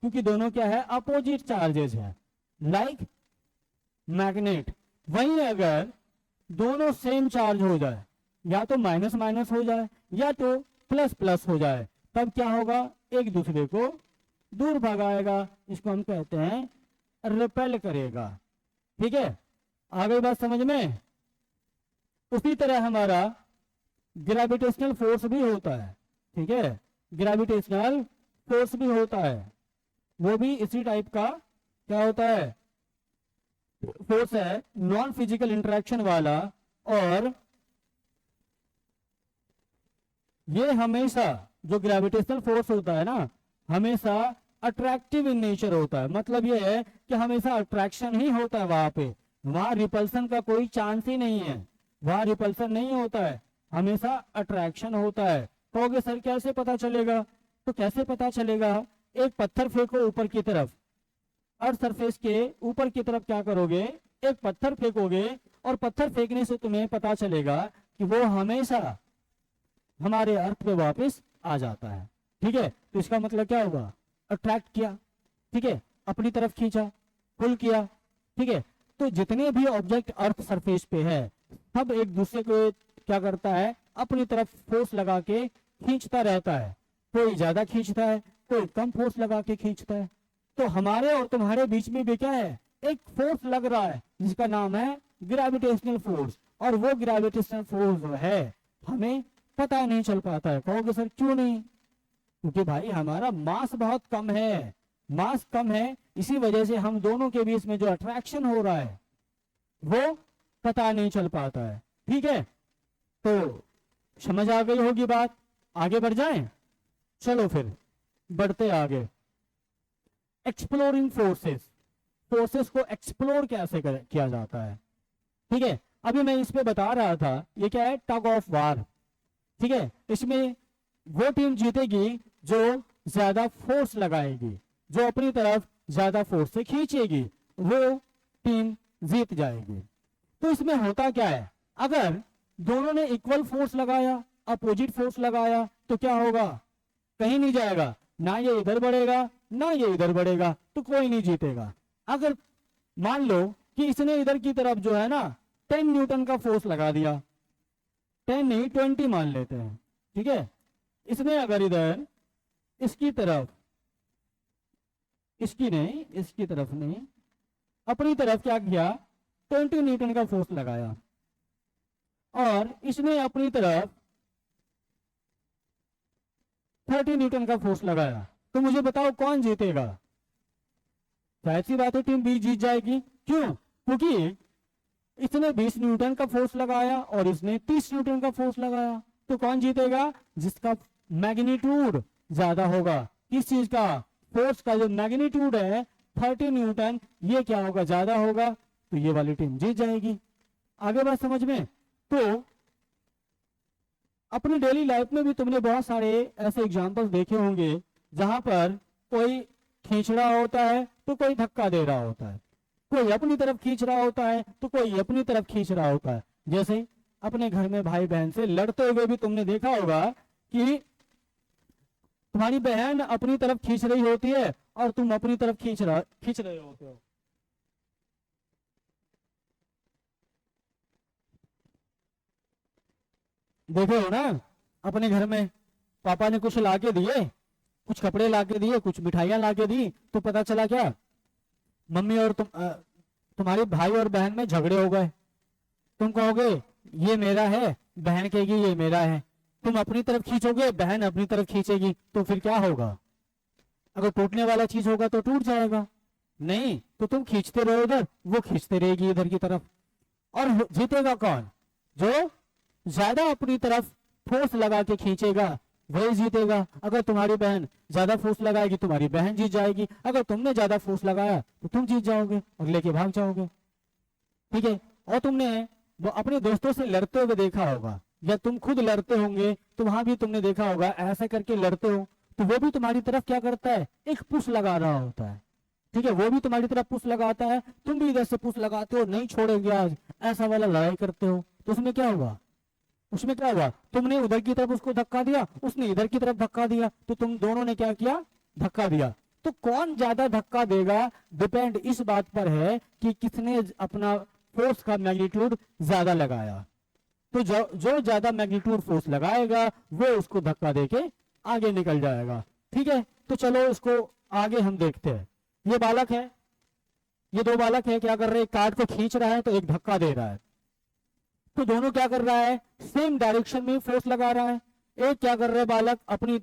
क्योंकि दोनों क्या है, अपोजिट चार्जेस है, लाइक मैग्नेट। वहीं अगर दोनों सेम चार्ज हो जाए, या तो माइनस माइनस हो जाए या तो प्लस प्लस हो जाए, तब क्या होगा, एक दूसरे को दूर भगाएगा, इसको हम कहते हैं रिपेल करेगा। ठीक है, आ गई बात समझ में? उसी तरह हमारा ग्रेविटेशनल फोर्स भी होता है। ठीक है, ग्रेविटेशनल फोर्स भी होता है, वो भी इसी टाइप का क्या होता है, फोर्स है, नॉन फिजिकल इंटरेक्शन वाला। और ये हमेशा जो ग्रेविटेशनल फोर्स होता है ना, हमेशा अट्रैक्टिव इन नेचर होता है। मतलब ये है कि हमेशा अट्रैक्शन ही होता है वहां पे, वहां रिपल्सन का कोई चांस ही नहीं है, वहां रिपल्सन नहीं होता है, हमेशा अट्रैक्शन होता है। कहोगे सर कैसे पता चलेगा? तो कैसे पता चलेगा, एक पत्थर फेंको ऊपर की तरफ, अर्थ सरफेस के ऊपर की तरफ क्या करोगे, एक पत्थर फेंकोगे, और पत्थर फेंकने से तुम्हें पता चलेगा कि वो हमेशा हमारे अर्थ पे वापस आ जाता है। ठीक है, तो इसका मतलब क्या होगा, अट्रैक्ट किया, ठीक है, अपनी तरफ खींचा, पुल किया। ठीक है, तो जितने भी ऑब्जेक्ट अर्थ सरफेस पे है, सब एक दूसरे को क्या करता है, अपनी तरफ फोर्स लगा के खींचता रहता है। कोई ज्यादा खींचता है, कोई कम फोर्स लगा के खींचता है। तो हमारे और तुम्हारे बीच में भी क्या है, एक फोर्स लग रहा है, जिसका नाम है ग्रेविटेशनल फोर्स। और वो ग्रेविटेशनल फोर्स जो है हमें पता नहीं चल पाता है। कहोगे सर क्यों नहीं? क्योंकि भाई हमारा मास बहुत कम है, मास कम है, इसी वजह से हम दोनों के बीच में जो अट्रैक्शन हो रहा है वो पता नहीं चल पाता है। ठीक है, तो समझ आ गई होगी बात, आगे बढ़ जाएं? चलो फिर बढ़ते आगे। एक्सप्लोरिंग फोर्सेस, फोर्सेस को एक्सप्लोर कैसे किया जाता है? ठीक है, अभी मैं इस पे बता रहा था, ये क्या है, टग ऑफ वार। ठीक है, इसमें वो टीम जीतेगी जो ज्यादा फोर्स लगाएगी, जो अपनी तरफ ज्यादा फोर्स से खींचेगी, वो टीम जीत जाएगी। तो इसमें होता क्या है, अगर दोनों ने इक्वल फोर्स लगाया, अपोजिट फोर्स लगाया, तो क्या होगा, कहीं नहीं जाएगा, ना ये इधर बढ़ेगा ना ये इधर बढ़ेगा, तो कोई नहीं जीतेगा। अगर मान लो कि इसने इधर की तरफ जो है ना 10 न्यूटन का फोर्स लगा दिया, 10 नहीं 20 मान लेते हैं। ठीक है, इसने अगर इधर इसकी तरफ, इसकी नहीं, इसकी तरफ नहीं, अपनी तरफ क्या किया, 20 न्यूटन का फोर्स लगाया, और इसने अपनी तरफ 30 न्यूटन का फोर्स लगाया, तो मुझे बताओ कौन जीतेगा? जाहिर सी बात है टीम बी जीत जाएगी। क्यों? क्योंकि इसने 20 न्यूटन का फोर्स लगाया और इसने 30 न्यूटन का फोर्स लगाया, तो कौन जीतेगा? जिसका मैग्नीट्यूड ज्यादा होगा। किस चीज का? फोर्स का जो मैग्नीट्यूड है 30 न्यूटन, ये क्या होगा, ज्यादा होगा। तो ये वाली टीम जीत जाएगी। आगे बात समझ में। तो अपनी डेली लाइफ में भी तुमने बहुत सारे ऐसे एग्जाम्पल्स देखे होंगे जहां पर कोई खींच रहा होता है तो कोई धक्का दे रहा होता है, कोई अपनी तरफ खींच रहा होता है तो कोई अपनी तरफ खींच रहा होता है। जैसे अपने घर में भाई बहन से लड़ते हुए भी तुमने देखा होगा कि तुम्हारी बहन अपनी तरफ खींच रही होती है और तुम अपनी तरफ खींच रहे होते हो। देखे हो ना, अपने घर में पापा ने कुछ लाके दिए, कुछ कपड़े लाके दिए, कुछ मिठाइयां लाके दी, तो पता चला क्या, मम्मी और तुम्हारे भाई और बहन में झगड़े हो गए। तुम कहोगे ये मेरा है, बहन कहेगी ये मेरा है। तुम अपनी तरफ खींचोगे, बहन अपनी तरफ खींचेगी, तो फिर क्या होगा? अगर टूटने वाला चीज होगा तो टूट जाएगा, नहीं तो तुम खींचते रहो उधर, वो खींचते रहेगी इधर की तरफ। और जीतेगा कौन? जो ज्यादा अपनी तरफ फोर्स लगा के खींचेगा वही जीतेगा। अगर तुम्हारी बहन ज्यादा फोर्स लगाएगी तुम्हारी बहन जीत जाएगी, अगर तुमने ज्यादा फोर्स लगाया तो तुम जीत जाओगे और लेके भाग जाओगे। ठीक है। और तुमने वो अपने दोस्तों से लड़ते हुए देखा होगा, या तुम खुद लड़ते होंगे तो वहां भी तुमने देखा होगा, ऐसा करके लड़ते हो तो वो भी तुम्हारी तरफ क्या करता है, एक पुश लगा रहा होता है। ठीक है, वो भी तुम्हारी तरफ पुश लगाता है, तुम भी इधर से पुश लगाते हो, नहीं छोड़ेंगे आज, ऐसा वाला लड़ाई करते हो। तो उसमें क्या हुआ? उसमें क्या हुआ, तुमने उधर की तरफ उसको धक्का दिया, उसने इधर की तरफ धक्का दिया, तो तुम दोनों ने क्या किया, धक्का दिया। तो कौन ज्यादा धक्का देगा डिपेंड इस बात पर है कि किसने अपना फोर्स का मैग्नीट्यूड ज्यादा लगाया। तो जो ज्यादा मैग्नीट्यूड फोर्स लगाएगा वो उसको धक्का देके आगे निकल जाएगा। ठीक है, तो चलो इसको आगे हम देखते हैं। ये बालक है, ये दो बालक है, क्या कर रहे हैं, कार्ड को खींच रहा है तो एक धक्का दे रहा है। तो दोनों क्या कर रहा है, सेम डायरेक्शन में फोर्स लगा रहा है। एक क्या कर रहा है बालक, अपनी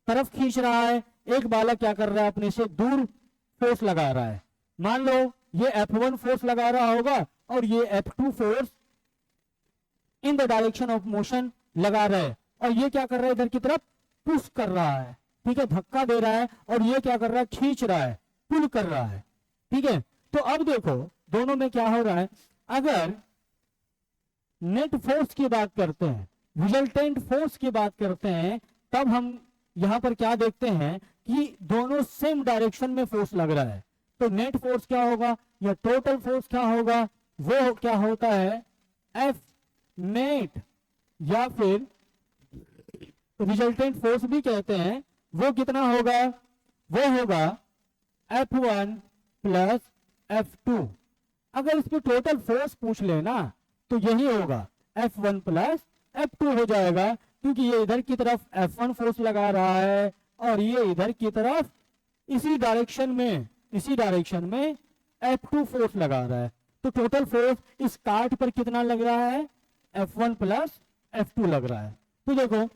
तरफ खींच रहा है, एक बालक क्या कर रहा है, अपने से दूर फोर्स लगा रहा है। मान लो ये F1 फोर्स लगा रहा होगा और ये F2 force in the direction of motion लगा रहा है, और ये क्या कर रहा है, इधर की तरफ पुश कर रहा है। ठीक है, धक्का दे रहा है, और ये क्या कर रहा है, खींच रहा है, पुल कर रहा है। ठीक है, तो अब देखो दोनों में क्या हो रहा है। अगर नेट फोर्स की बात करते हैं, रिजल्टेंट फोर्स की बात करते हैं, तब हम यहां पर क्या देखते हैं कि दोनों सेम डायरेक्शन में फोर्स लग रहा है। तो नेट फोर्स क्या होगा या टोटल फोर्स क्या होगा, वो क्या होता है, एफ नेट या फिर रिजल्टेंट फोर्स भी कहते हैं। वो कितना होगा, वो होगा F1 प्लस F2। अगर इसमें टोटल फोर्स पूछ लेना तो यही होगा, F1 प्लस F2 हो जाएगा, क्योंकि ये इधर की तरफ F1 फोर्स लगा रहा है और ये इधर की तरफ इसी डायरेक्शन में F2 फोर्स लगा रहा है। तो टोटल फोर्स इस कार्ड पर कितना लग रहा है, F1 प्लस F2 लग रहा है। तो देखो,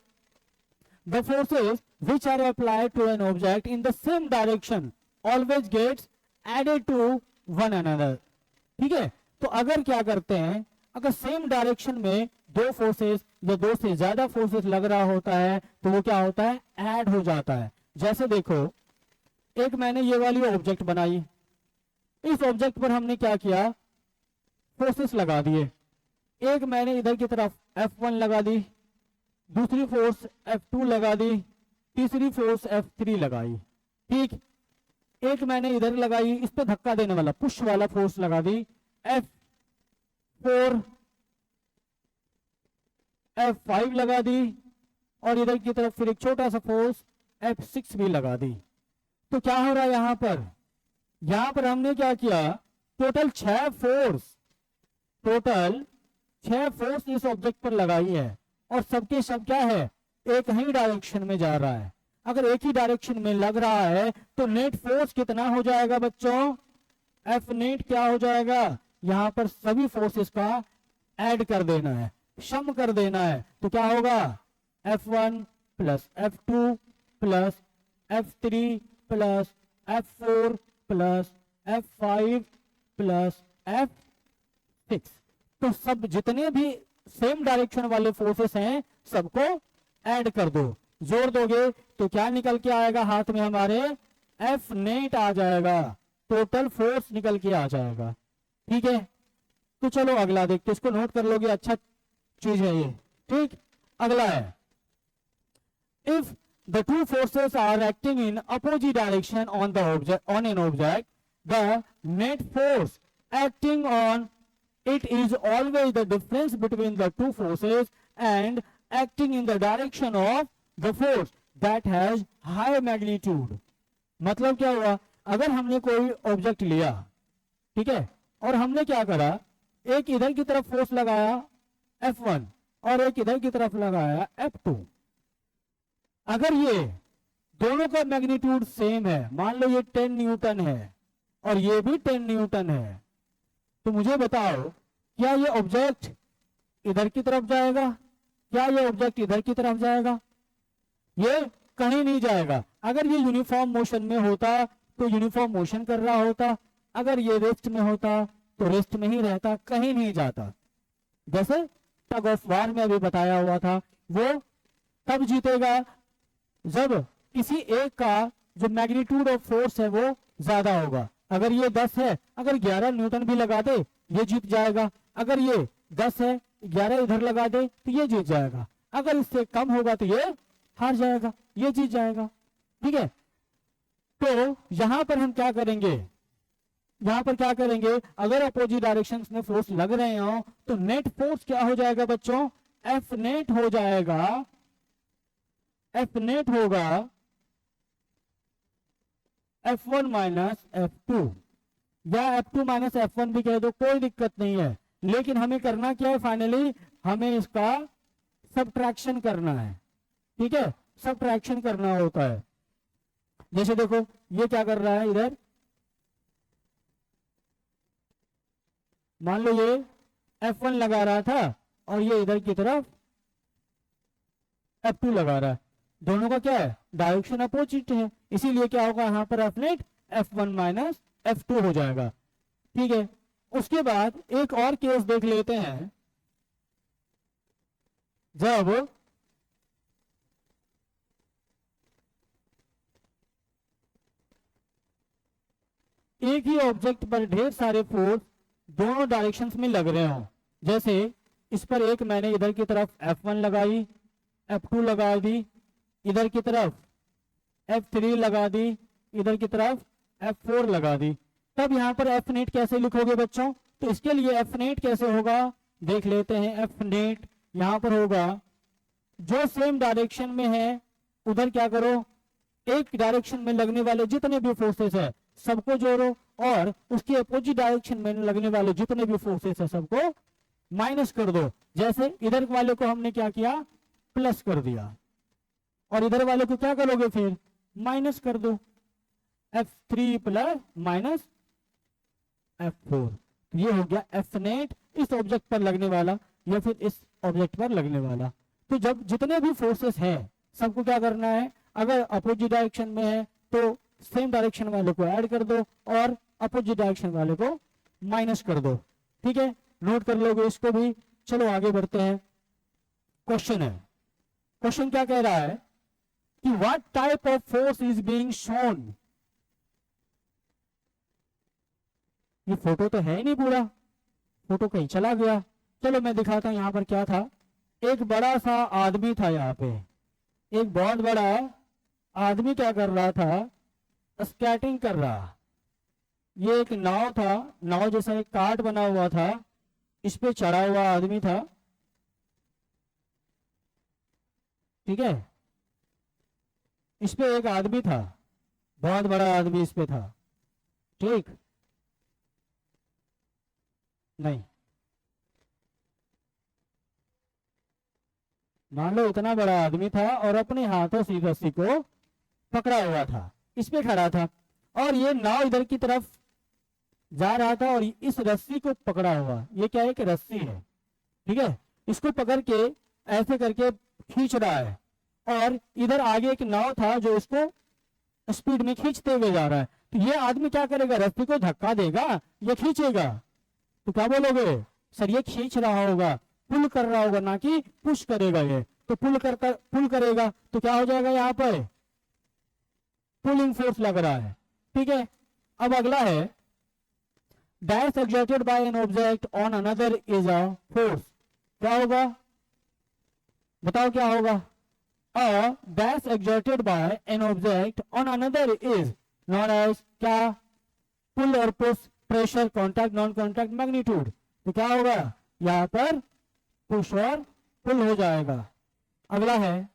the forces which are applied to an object in the same direction always gets added to one another। ठीक है, तो अगर क्या करते हैं, अगर सेम डायरेक्शन में दो फोर्सेस या दो से ज्यादा फोर्सेस लग रहा होता है तो वो क्या होता है, ऐड हो जाता है। जैसे देखो, एक मैंने ये वाली ऑब्जेक्ट बनाई, इस ऑब्जेक्ट पर हमने क्या किया, फोर्सेस लगा दिए। एक मैंने इधर की तरफ F1 लगा दी, दूसरी फोर्स F2 लगा दी, तीसरी फोर्स F3 लगाई। ठीक, एक मैंने इधर लगाई, इस पे धक्का देने वाला पुश वाला फोर्स लगा दी, F4 F5 लगा दी, और इधर की तरफ फिर एक छोटा सा फोर्स F6 भी लगा दी। तो क्या हो रहा है यहां पर हमने क्या किया, टोटल 6 फोर्स इस ऑब्जेक्ट पर लगाई है, और सबके सब क्या है, एक ही डायरेक्शन में जा रहा है। अगर एक ही डायरेक्शन में लग रहा है तो नेट फोर्स कितना हो जाएगा बच्चों, F नेट क्या हो जाएगा, यहां पर सभी फोर्सेस का ऐड कर देना है, सम कर देना है। तो क्या होगा, F1 plus F2 plus F3 plus F4 plus F5 plus F6। तो सब जितने भी सेम डायरेक्शन वाले फोर्सेस हैं सबको ऐड कर दो, जोड़ दोगे तो क्या निकल के आएगा हाथ में हमारे, F नेट आ जाएगा, टोटल फोर्स निकल के आ जाएगा। ठीक है, तो चलो अगला देखते, इसको नोट कर लोगे, अच्छा चीज है ये। ठीक, अगला है, if the two forces are acting in opposite direction on the object, on an object, the net force acting on it is always the difference between the two forces and acting in the direction of the force that has high magnitude। मतलब क्या हुआ, अगर हमने कोई object लिया, ठीक है, और हमने क्या करा, एक इधर की तरफ फोर्स लगाया F1 और एक इधर की तरफ लगाया F2, अगर ये दोनों का मैग्नीट्यूड सेम है, मान लो ये 10 न्यूटन है और ये भी 10 न्यूटन है, तो मुझे बताओ क्या ये ऑब्जेक्ट इधर की तरफ जाएगा, क्या ये ऑब्जेक्ट इधर की तरफ जाएगा? ये कहीं नहीं जाएगा। अगर ये यूनिफॉर्म मोशन में होता तो यूनिफॉर्म मोशन कर रहा होता, अगर ये रेस्ट में होता तो रेस्ट में ही रहता, कहीं नहीं जाता। जैसे टग ऑफ वार में अभी बताया हुआ था, वो तब जीतेगा जब किसी एक का जो मैग्नीट्यूड ऑफ फोर्स है वो ज्यादा होगा। अगर ये 10 है, अगर 11 न्यूटन भी लगा दे ये जीत जाएगा, अगर ये 10 है 11 इधर लगा दे तो ये जीत जाएगा, अगर इससे कम होगा तो ये हार जाएगा, ये जीत जाएगा। ठीक है, तो यहां पर हम क्या करेंगे, यहां पर क्या करेंगे, अगर अपोजिट डायरेक्शंस में फोर्स लग रहे हो तो नेट फोर्स क्या हो जाएगा बच्चों, एफ नेट हो जाएगा, एफ नेट होगा F1 माइनस F2, या F2 माइनस F1 भी कह दो, कोई दिक्कत नहीं है। लेकिन हमें करना क्या है, फाइनली हमें इसका सबट्रैक्शन करना है। ठीक है, सबट्रैक्शन करना होता है। जैसे देखो ये क्या कर रहा है, इधर मान लो ये F1 लगा रहा था और ये इधर की तरफ F2 लगा रहा है, दोनों का क्या है, डायरेक्शन अपोजिट है, इसीलिए क्या होगा यहाँ पर F net F1 minus F2 हो जाएगा। ठीक है, उसके बाद एक और केस देख लेते हैं, जब एक ही ऑब्जेक्ट पर ढेर सारे फोर्स दोनों डायरेक्शंस में लग रहे हो। जैसे इस पर एक मैंने इधर की तरफ F1 लगाई, F2 लगा दी, इधर की तरफ F3 लगा दी, इधर की तरफ F4 लगा दी, तब यहां पर F नेट कैसे लिखोगे बच्चों, तो इसके लिए F नेट कैसे होगा देख लेते हैं। F नेट यहां पर होगा, जो सेम डायरेक्शन में है उधर क्या करो, एक डायरेक्शन में लगने वाले जितने भी फोर्सेस है सबको जोड़ो और उसके अपोजिट डायरेक्शन में लगने वाले जितने भी फोर्सेस है सबको माइनस कर दो। जैसे इधर वाले को हमने क्या किया, प्लस कर दिया, और इधर वाले को क्या करोगे फिर, माइनस कर दो। F3 प्लस माइनस F4, तो ये हो गया F नेट इस ऑब्जेक्ट पर लगने वाला या फिर इस ऑब्जेक्ट पर लगने वाला। तो जब जितने भी फोर्सेस हैं सबको क्या करना है, अगर अपोजिट डायरेक्शन में है तो सेम डायरेक्शन वाले को ऐड कर दो और अपोजिट डायरेक्शन वाले को माइनस कर दो। ठीक है, नोट कर लोगे इसको भी। चलो आगे बढ़ते हैं, क्वेश्चन है, क्वेश्चन क्या कह रहा है कि what type of force is being shown. ये फोटो तो है ही नहीं पूरा, फोटो कहीं चला गया। चलो मैं दिखाता हूं यहां पर क्या था। एक बड़ा सा आदमी था, यहाँ पे एक बहुत बड़ा आदमी क्या कर रहा था, स्केटिंग कर रहा। ये एक नाव था, नाव जैसा एक कार्ट बना हुआ था, इस पे चढ़ा हुआ आदमी था। ठीक है, इस पे एक आदमी था, बहुत बड़ा आदमी इस पे था। ठीक नहीं, मान लो इतना बड़ा आदमी था और अपने हाथों से रस्सी को पकड़ा हुआ था, इस पे खड़ा था और ये नाव इधर की तरफ जा रहा था और इस रस्सी को पकड़ा हुआ, ये क्या है कि रस्सी है। ठीक है, इसको पकड़ के ऐसे करके खींच रहा है और इधर आगे एक नाव था जो इसको स्पीड में खींचते हुए जा रहा है। तो ये आदमी क्या करेगा, रस्सी को धक्का देगा या खींचेगा, तो क्या बोलोगे, सर ये खींच रहा होगा, पुल कर रहा होगा, ना कि पुश करेगा। ये तो पुल करेगा तो क्या हो जाएगा, यहाँ पर पुलिंग फोर्स लग रहा है। ठीक है, अब अगला है dash exerted by an object on another is a force, क्या होगा बताओ क्या होगा? A dash exerted by an object on another is known as क्या? पुल और push, pressure, contact, non contact, magnitude. तो क्या होगा यहां पर? पुश और पुल हो जाएगा। अगला है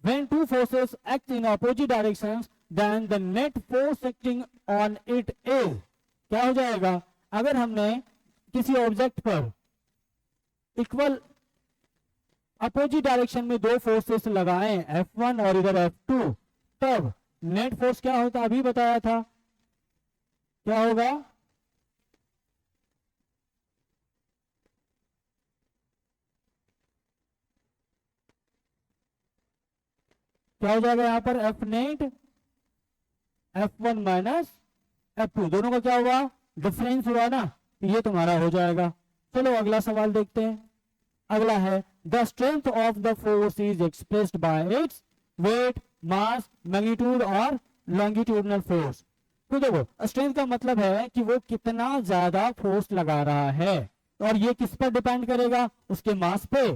when two forces act in opposite directions then the net force acting on it is, क्या हो जाएगा? अगर हमने किसी ऑब्जेक्ट पर इक्वल अपोजिट डायरेक्शन में दो फोर्सेस लगाए F1 और इधर F2, तब नेट फोर्स क्या होता? अभी बताया था, क्या होगा? क्या हो जाएगा यहां पर? F net F1 minus F2, दोनों का क्या हुआ? डिफरेंस हुआ ना, ये तुम्हारा हो जाएगा। चलो अगला सवाल देखते हैं। अगला है the strength of the force is expressed by its weight, mass, magnitude और लॉन्गिट्यूडनल फोर्स। तो देखो स्ट्रेंथ का मतलब है कि वो कितना ज्यादा फोर्स लगा रहा है, और ये किस पर डिपेंड करेगा? उसके मास पे?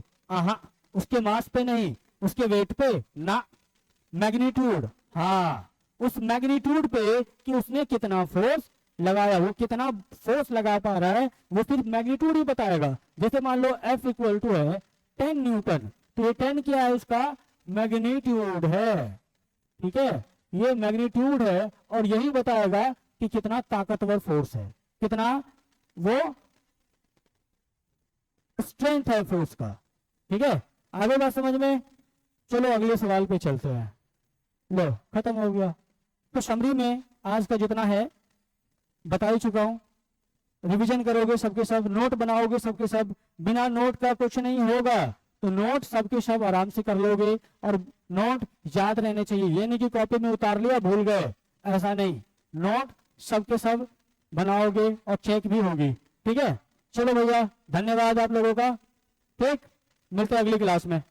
उसके मास पे नहीं, उसके वेट पे ना, मैग्नीट्यूड। हाँ, उस मैग्नीट्यूड पे कि उसने कितना फोर्स लगाया, वो कितना फोर्स लगा पा रहा है, वो फिर मैग्नीट्यूड ही बताएगा। जैसे मान लो F इक्वल टू है 10 न्यूटन, तो ये 10 क्या है? उसका मैग्नीट्यूड है, ठीक है, ये मैग्नीट्यूड है, और यही बताएगा कि कितना ताकतवर फोर्स है, कितना वो स्ट्रेंथ है फोर्स का। ठीक है, आगे बात समझ में? चलो अगले सवाल पे चलते हैं। लो खत्म हो गया। तो समरी में आज का जितना है बता ही चुका हूं, रिवीजन करोगे सबके सब, नोट बनाओगे सबके सब, बिना नोट का कुछ नहीं होगा, तो नोट सबके सब आराम से कर लोगे, और नोट याद रहने चाहिए, ये नहीं कि कॉपी में उतार लिया भूल गए, ऐसा नहीं, नोट सबके सब बनाओगे और चेक भी होगी। ठीक है, चलो भैया धन्यवाद आप लोगों का। ठीक, मिलते हैं अगली क्लास में।